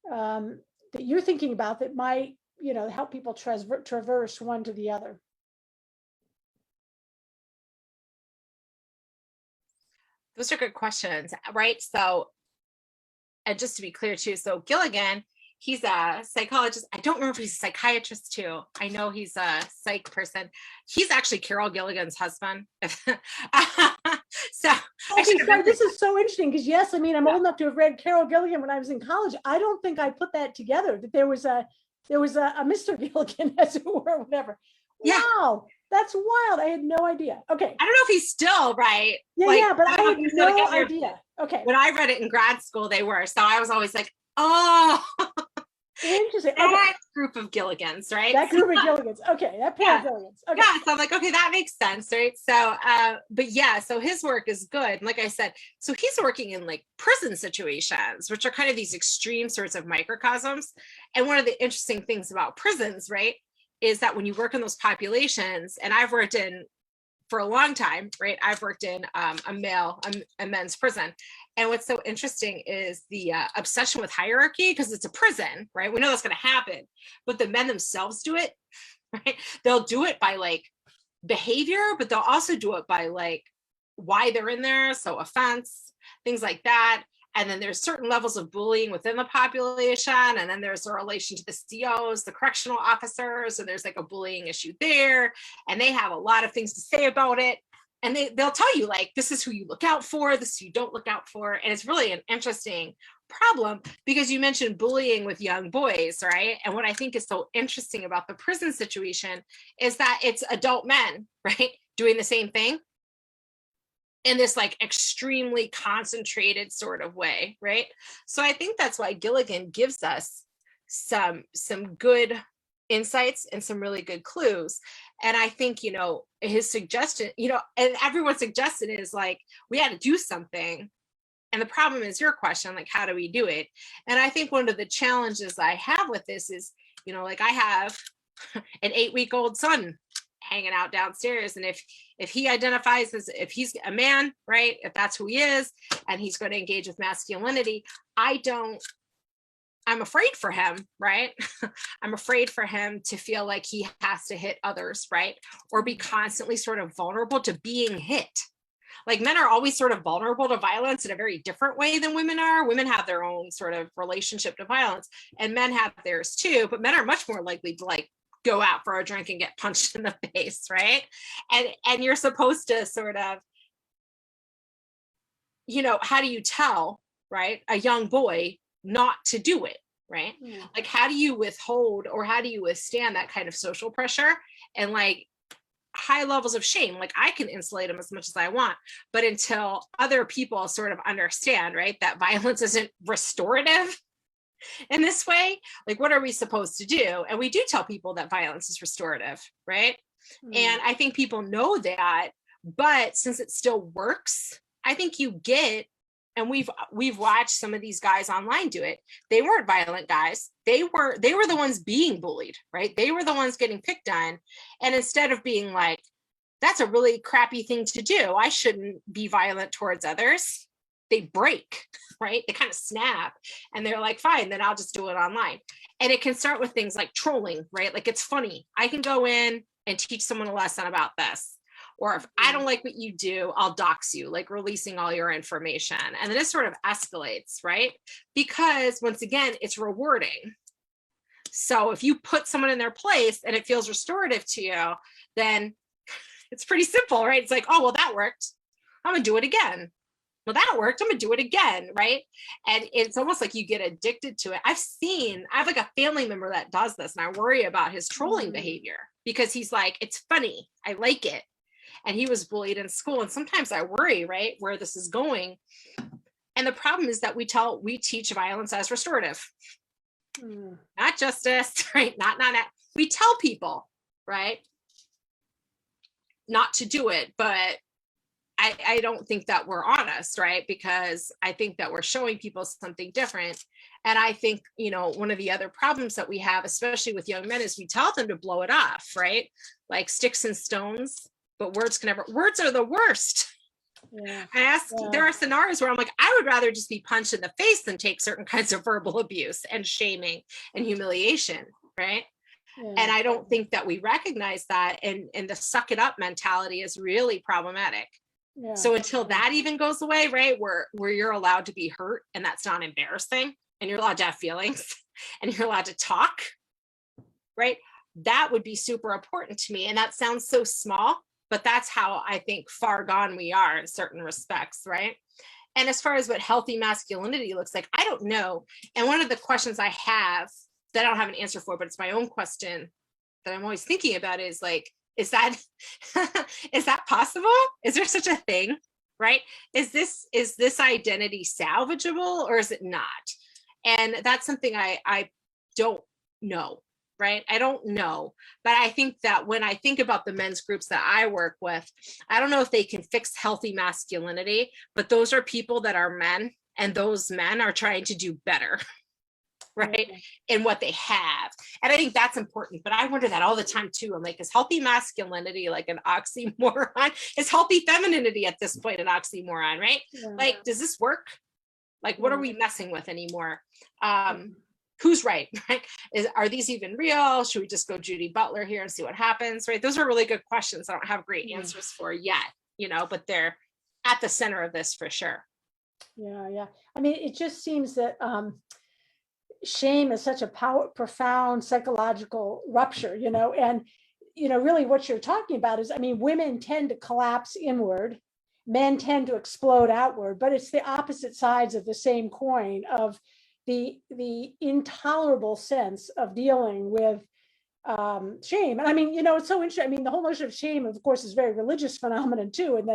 that you're thinking about that might, you know, help people traverse one to the other? those are good questions, right? So, and just to be clear too, so Gilligan, he's a psychologist. I don't remember if he's a psychiatrist too. I know he's a psych person. He's actually Carol Gilligan's husband. So Okay, sorry, this is so interesting because yes, I mean, I'm old enough to have read Carol Gilligan when I was in college. I don't think I put that together, that there was a Mr. Gilligan, as it were, whatever. Yeah. Wow, that's wild. I had no idea. Okay. I don't know if he's still right. Yeah, like, yeah, but I don't had know if he's still no together. idea. Okay. When I read it in grad school, they were. So I was always like, oh, Interesting. Okay. that group of Gilligans, right? That group of Gilligans. Okay, that pair of Gilligans. Okay. Yeah, so I'm like, okay, that makes sense, right? So, but yeah, so his work is good. Like I said, so he's working in like prison situations, which are kind of these extreme sorts of microcosms. And one of the interesting things about prisons, right, is that when you work in those populations, and I've worked in for a long time, right? I've worked in a men's prison. And what's so interesting is the obsession with hierarchy, because it's a prison, right? We know that's going to happen, but the men themselves do it, right? They'll do it by like behavior, but they'll also do it by like why they're in there. So offense, things like that. And then there's certain levels of bullying within the population. And then there's a relation to the COs, the correctional officers, and there's like a bullying issue there. And they have a lot of things to say about it. And they'll tell you like, this is who you look out for, this is who you don't look out for. And it's really an interesting problem because you mentioned bullying with young boys, right? And what I think is so interesting about the prison situation is that it's adult men, right? Doing the same thing in this like extremely concentrated sort of way, right? So I think that's why Gilligan gives us some good insights and some really good clues. And I think, you know, his suggestion, you know, and everyone's suggestion is like, we had to do something. And the problem is your question, like, how do we do it? And I think one of the challenges I have with this is, you know, like I have an 8-week-old son hanging out downstairs. And if he identifies as, if he's a man, right, if that's who he is, and he's going to engage with masculinity, I'm afraid for him, right? I'm afraid for him to feel like he has to hit others, right? Or be constantly sort of vulnerable to being hit. Like men are always sort of vulnerable to violence in a very different way than women are. Women have their own sort of relationship to violence, and men have theirs too, but men are much more likely to like go out for a drink and get punched in the face, right? And you're supposed to sort of, you know, how do you tell, right, a young boy not to do it, right? Yeah. Like how do you withhold or how do you withstand that kind of social pressure and like high levels of shame? Like I can insulate them as much as I want, but until other people sort of understand, right, that violence isn't restorative in this way, like what are we supposed to do? And we do tell people that violence is restorative, right? And I think people know that, but since it still works, I think you get, and we've watched some of these guys online do it. They weren't violent guys. They were the ones being bullied, right? They were the ones getting picked on. And instead of being like, that's a really crappy thing to do, I shouldn't be violent towards others, they break, right? They kind of snap and they're like, fine, then I'll just do it online. And it can start with things like trolling, right? Like it's funny. I can go in and teach someone a lesson about this. Or if I don't like what you do, I'll dox you, like releasing all your information. And then it sort of escalates, right? Because once again, it's rewarding. So if you put someone in their place and it feels restorative to you, then it's pretty simple, right? It's like, oh, well, that worked. I'm gonna do it again. Well, that worked. I'm gonna do it again, right? And it's almost like you get addicted to it. I have like a family member that does this, and I worry about his trolling behavior because he's like, it's funny. I like it. And he was bullied in school. And sometimes I worry, right, where this is going. And the problem is that we teach violence as restorative, not justice, right? Not. We tell people, right, not to do it, but I don't think that we're honest, right? Because I think that we're showing people something different. And I think, you know, one of the other problems that we have, especially with young men, is we tell them to blow it off, right? Like sticks and stones, but words are the worst. Yeah. There are scenarios where I'm like, I would rather just be punched in the face than take certain kinds of verbal abuse and shaming and humiliation, right? Yeah. And I don't think that we recognize that, and the suck it up mentality is really problematic. Yeah. So until that even goes away, right, where you're allowed to be hurt and that's not embarrassing, and you're allowed to have feelings and you're allowed to talk, right? That would be super important to me. And that sounds so small, but that's how I think far gone we are in certain respects, right? And as far as what healthy masculinity looks like, I don't know. And one of the questions I have that I don't have an answer for, but it's my own question that I'm always thinking about is like, is that is that possible? Is there such a thing? Right? Is this identity salvageable or is it not? And that's something I don't know, right? I don't know. But I think that when I think about the men's groups that I work with, I don't know if they can fix healthy masculinity, but those are people that are men, and those men are trying to do better, right, in what they have. And I think that's important. But I wonder that all the time too. I'm like, is healthy masculinity like an oxymoron? Is healthy femininity at this point an oxymoron, right? Yeah. Like, does this work? Like, what are we messing with anymore? Who's right? Right? Are these even real? Should we just go Judy Butler here and see what happens? Right? Those are really good questions I don't have great answers for yet, but they're at the center of this for sure. Yeah. I mean, it just seems that shame is such a profound psychological rupture, and, really what you're talking about is, I mean, women tend to collapse inward, men tend to explode outward, but it's the opposite sides of the same coin of the intolerable sense of dealing with shame. And I mean, it's so interesting. I mean, the whole notion of shame, of course, is a very religious phenomenon too, and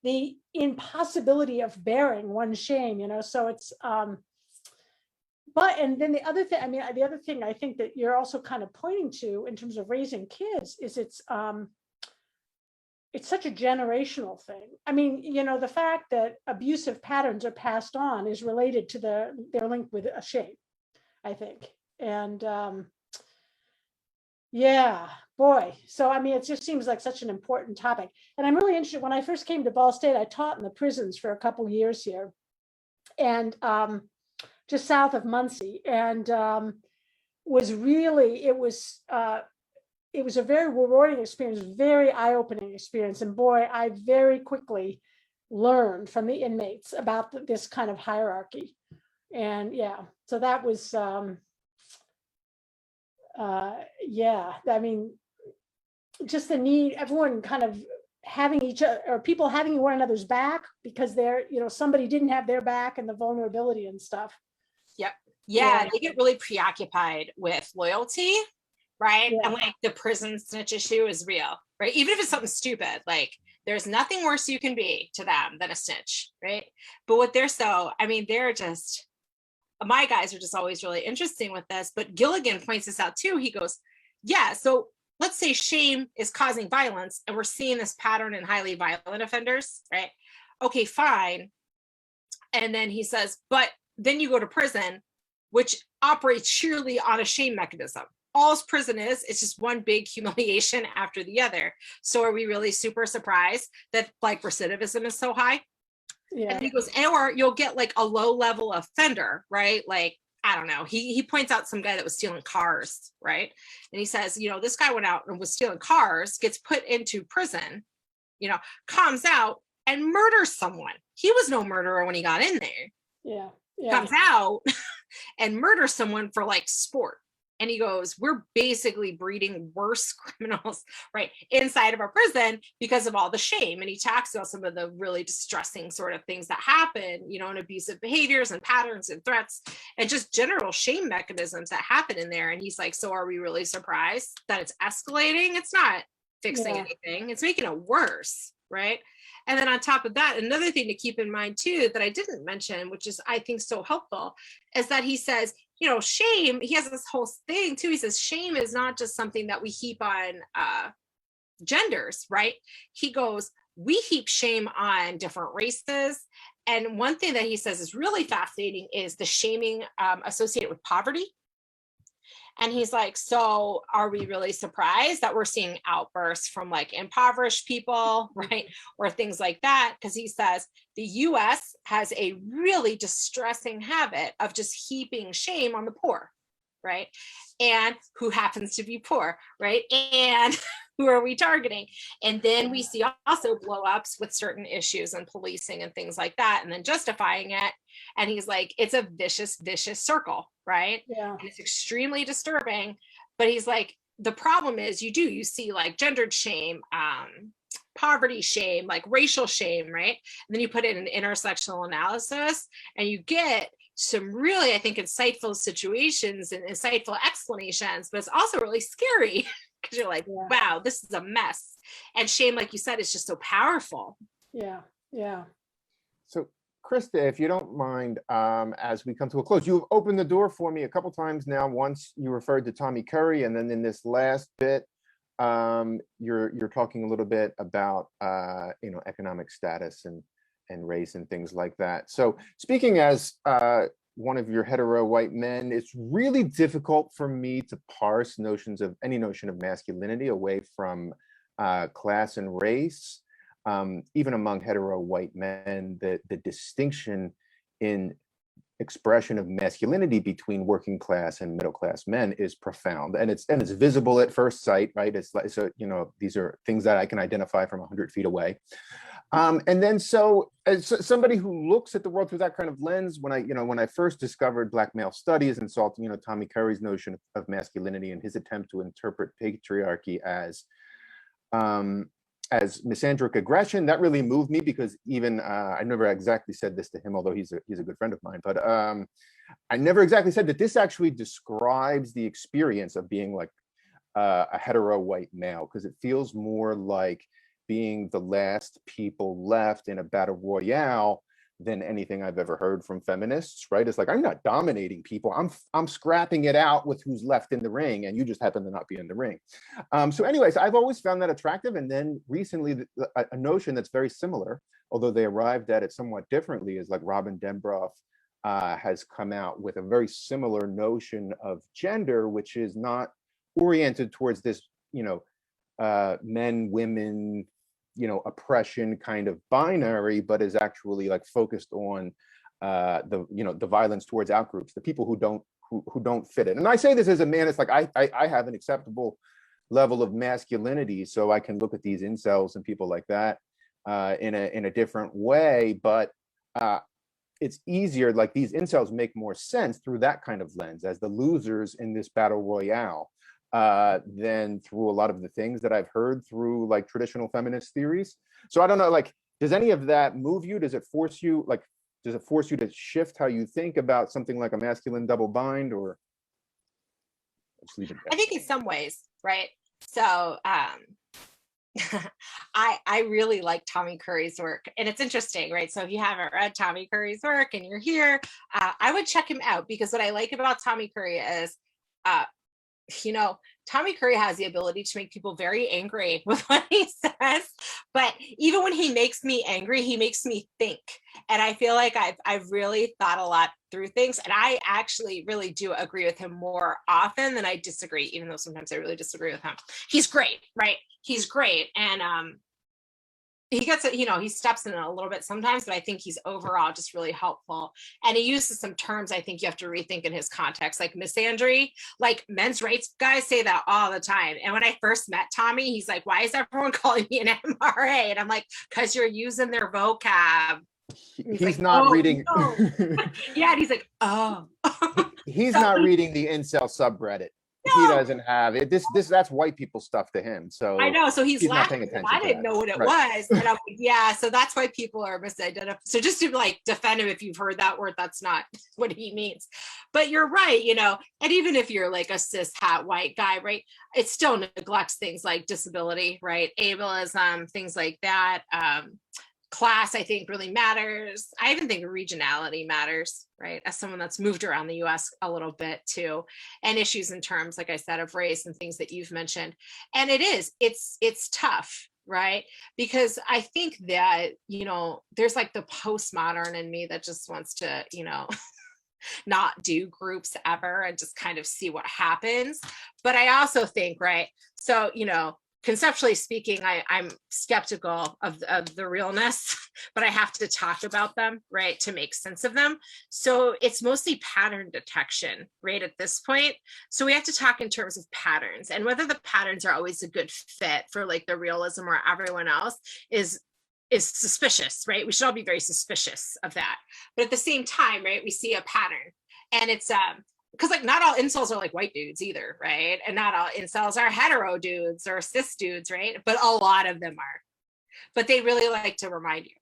the impossibility of bearing one's shame, so it's and then the other thing, I mean, the other thing I think that you're also kind of pointing to in terms of raising kids is it's such a generational thing. I mean, the fact that abusive patterns are passed on is related to their link with a shame, I think. And yeah, boy. So, I mean, it just seems like such an important topic. And I'm really interested, when I first came to Ball State, I taught in the prisons for a couple of years here. And just south of Muncie, and it was a very rewarding experience, very eye-opening experience. And boy, I very quickly learned from the inmates about this kind of hierarchy. And so that was, I mean, just the need, everyone kind of having each other, or people having one another's back because they're, somebody didn't have their back, and the vulnerability and stuff. Yep. Yeah, they get really preoccupied with loyalty, right? And like the prison snitch issue is real, right? Even if it's something stupid, like there's nothing worse you can be to them than a snitch, right? But what they're just, my guys are just always really interesting with this. But Gilligan points this out too. He goes, so let's say shame is causing violence, and we're seeing this pattern in highly violent offenders, right? Okay, fine. And then he says, but then you go to prison, which operates sheerly on a shame mechanism. All prison is, it's just one big humiliation after the other. So are we really super surprised that like recidivism is so high? Yeah. And he goes, or you'll get like a low level offender, right? Like, I don't know. He points out some guy that was stealing cars, right? And he says, this guy went out and was stealing cars, gets put into prison, comes out and murders someone. He was no murderer when he got in there. Yeah. Comes out and murders someone for like sport. And he goes, we're basically breeding worse criminals, right, inside of our prison because of all the shame. And he talks about some of the really distressing sort of things that happen, and abusive behaviors and patterns and threats and just general shame mechanisms that happen in there. And he's like, so are we really surprised that it's escalating? It's not fixing anything. It's making it worse, right? And then on top of that, another thing to keep in mind too, that I didn't mention, which is I think so helpful, is that he says, shame, he has this whole thing too. He says, shame is not just something that we heap on genders, right? He goes, we heap shame on different races. And one thing that he says is really fascinating is the shaming associated with poverty. And he's like, so are we really surprised that we're seeing outbursts from like impoverished people, right? Or things like that? Because he says the US has a really distressing habit of just heaping shame on the poor, right? And who happens to be poor, right? And who are we targeting? And then we see also blow ups with certain issues and policing and things like that, and then justifying it. And he's like, it's a vicious, vicious circle, right? Yeah. And it's extremely disturbing. But he's like, the problem is you see like gendered shame, poverty shame, like racial shame, right? And then you put it in an intersectional analysis and you get some really, I think, insightful situations and insightful explanations, but it's also really scary because you're like, wow, this is a mess. And shame, like you said, is just so powerful. Yeah. Yeah. So Christa, if you don't mind, as we come to a close, you've opened the door for me a couple times now. Once you referred to Tommy Curry, and then in this last bit, you're talking a little bit about economic status and race and things like that. So speaking as one of your hetero white men, it's really difficult for me to parse any notion of masculinity away from class and race. Even among hetero white men, the distinction in expression of masculinity between working class and middle class men is profound, and it's visible at first sight, right? It's like, so these are things that I can identify from 100 feet away. And then so as somebody who looks at the world through that kind of lens, when I first discovered Black male studies and saw Tommy Curry's notion of masculinity and his attempt to interpret patriarchy as misandric aggression, that really moved me, because even I never exactly said this to him, although he's a good friend of mine, but I never exactly said that this actually describes the experience of being like a hetero white male, because it feels more like being the last people left in a battle royale than anything I've ever heard from feminists, right? It's like, I'm not dominating people. I'm scrapping it out with who's left in the ring, and you just happen to not be in the ring. So anyways, I've always found that attractive. And then recently, a notion that's very similar, although they arrived at it somewhat differently, is like Robin Dembroff has come out with a very similar notion of gender, which is not oriented towards this, men, women, oppression kind of binary, but is actually like focused on the violence towards outgroups, the people who don't fit it. And I say this as a man, it's like I have an acceptable level of masculinity, so I can look at these incels and people like that in a different way, but it's easier, like these incels make more sense through that kind of lens as the losers in this battle royale than through a lot of the things that I've heard through like traditional feminist theories. So I don't know, like, does any of that move you? Does it force you to shift how you think about something like a masculine double bind, or just leave it there? I think in some ways, right? So I really like Tommy Curry's work, and it's interesting, right? So if you haven't read Tommy Curry's work and you're here, I would check him out, because what I like about Tommy Curry is Tommy Curry has the ability to make people very angry with what he says, but even when he makes me angry, he makes me think. And I feel like I've really thought a lot through things, and I actually really do agree with him more often than I disagree, even though sometimes I really disagree with him. He's great, right? He's great. And he gets it, he steps in it a little bit sometimes, but I think he's overall just really helpful. And he uses some terms I think you have to rethink in his context, like misandry, like men's rights guys say that all the time. And when I first met Tommy, he's like, why is everyone calling me an MRA? And I'm like, because you're using their vocab. He's like, not oh, reading. No. Yeah, and he's like, oh. He's not reading the incel subreddit. No. He doesn't have it. That's white people stuff to him. So I know. So he's not paying laughing. attention. I didn't know what it was. And I'm like, yeah. So that's why people are misidentified. So just to like defend him, if you've heard that word, that's not what he means. But you're right, and even if you're like a cis hat white guy, right, it still neglects things like disability, right? Ableism, things like that. Class, I think, really matters. I even think regionality matters, right? As someone that's moved around the US a little bit too, and issues in terms, like I said, of race and things that you've mentioned. And it's tough, right? Because I think that, there's like the postmodern in me that just wants to, not do groups ever and just kind of see what happens. But I also think, right, so, conceptually speaking, I'm skeptical of the realness, but I have to talk about them, right, to make sense of them. So it's mostly pattern detection, right, at this point. So we have to talk in terms of patterns, and whether the patterns are always a good fit for like the realism or everyone else is suspicious, right? We should all be very suspicious of that. But at the same time, right, we see a pattern, and it's because like not all incels are like white dudes either, right? And not all incels are hetero dudes or cis dudes, right? But a lot of them are. But they really like to remind you.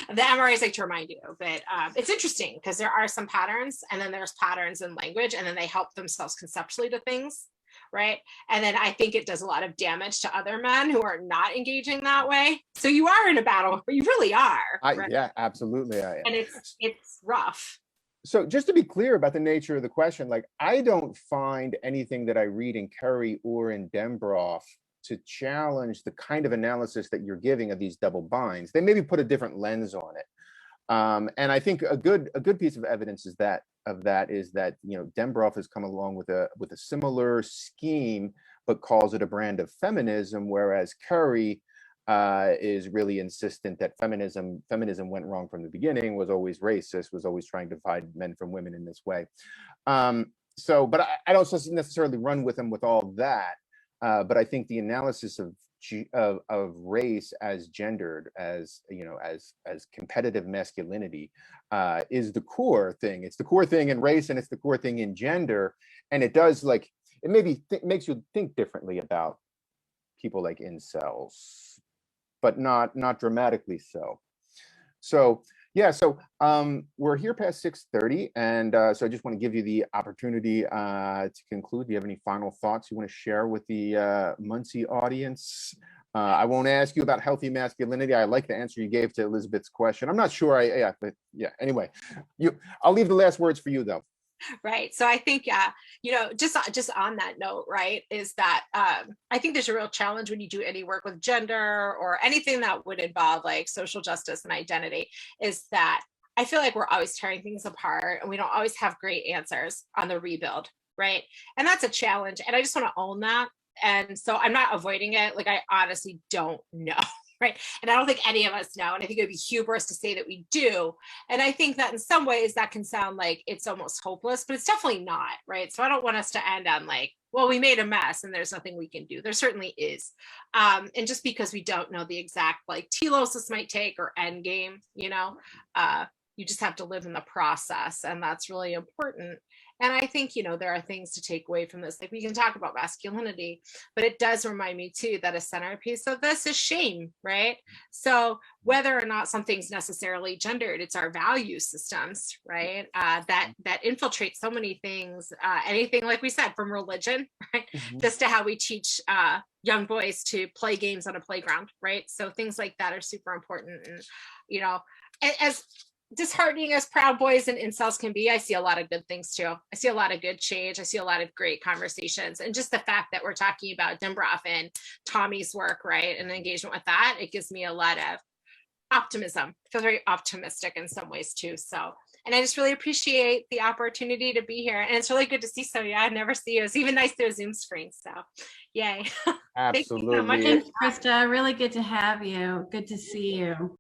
The MRAs like to remind you. But it's interesting because there are some patterns, and then there's patterns in language, and then they help themselves conceptually to things, right? And then I think it does a lot of damage to other men who are not engaging that way. So you are in a battle, you really are. Right? Yeah, absolutely. And it's rough. So just to be clear about the nature of the question, like I don't find anything that I read in Curry or in Dembroff to challenge the kind of analysis that you're giving of these double binds. They maybe put a different lens on it. And I think a good piece of evidence is that you know, Dembroff has come along with a similar scheme, but calls it a brand of feminism, whereas Curry is really insistent that feminism went wrong from the beginning, was always racist, was always trying to divide men from women in this way. So, but I don't necessarily run with him with all that. But I think the analysis of race as gendered, as you know, as competitive masculinity, is the core thing. It's the core thing in race, and it's the core thing in gender. And it does, like, it maybe makes you think differently about people like incels, but not dramatically so. So yeah, so we're here past 6:30, and so I just want to give you the opportunity to conclude. Do you have any final thoughts you want to share with the Muncie audience? I won't ask you about healthy masculinity. I like the answer you gave to Elizabeth's question. I'm not sure. But yeah. Anyway, I'll leave the last words for you, though. Right. So I think, you know, just on that note, right, is that I think there's a real challenge when you do any work with gender or anything that would involve like social justice and identity, is that I feel like we're always tearing things apart, and we don't always have great answers on the rebuild. Right. And that's a challenge. And I just want to own that. And so I'm not avoiding it. Like, I honestly don't know. Right. And I don't think any of us know. And I think it would be hubris to say that we do. And I think that in some ways that can sound like it's almost hopeless, but it's definitely not. Right. So I don't want us to end on like, well, we made a mess and there's nothing we can do. There certainly is. And just because we don't know the exact like telos this might take or end game, you know, you just have to live in the process. And that's really important. And I think, you know, there are things to take away from this. Like, we can talk about masculinity, but it does remind me too that a centerpiece of this is shame, right? So whether or not something's necessarily gendered, it's our value systems, right? That infiltrate so many things, anything, like we said, from religion, right? Mm-hmm. Just to how we teach young boys to play games on a playground, right? So things like that are super important. And, you know, as disheartening as Proud Boys and incels can be, I see a lot of good things too. I see a lot of good change. I see a lot of great conversations. And just the fact that we're talking about Dembroff and Tommy's work, right, and engagement with that, it gives me a lot of optimism. I feel very optimistic in some ways too. So, and I just really appreciate the opportunity to be here. And it's really good to see Sonia. I never see you. It's even nice through a Zoom screen. So yay. Absolutely. Thanks, Christa. Really good to have you. Good to see you.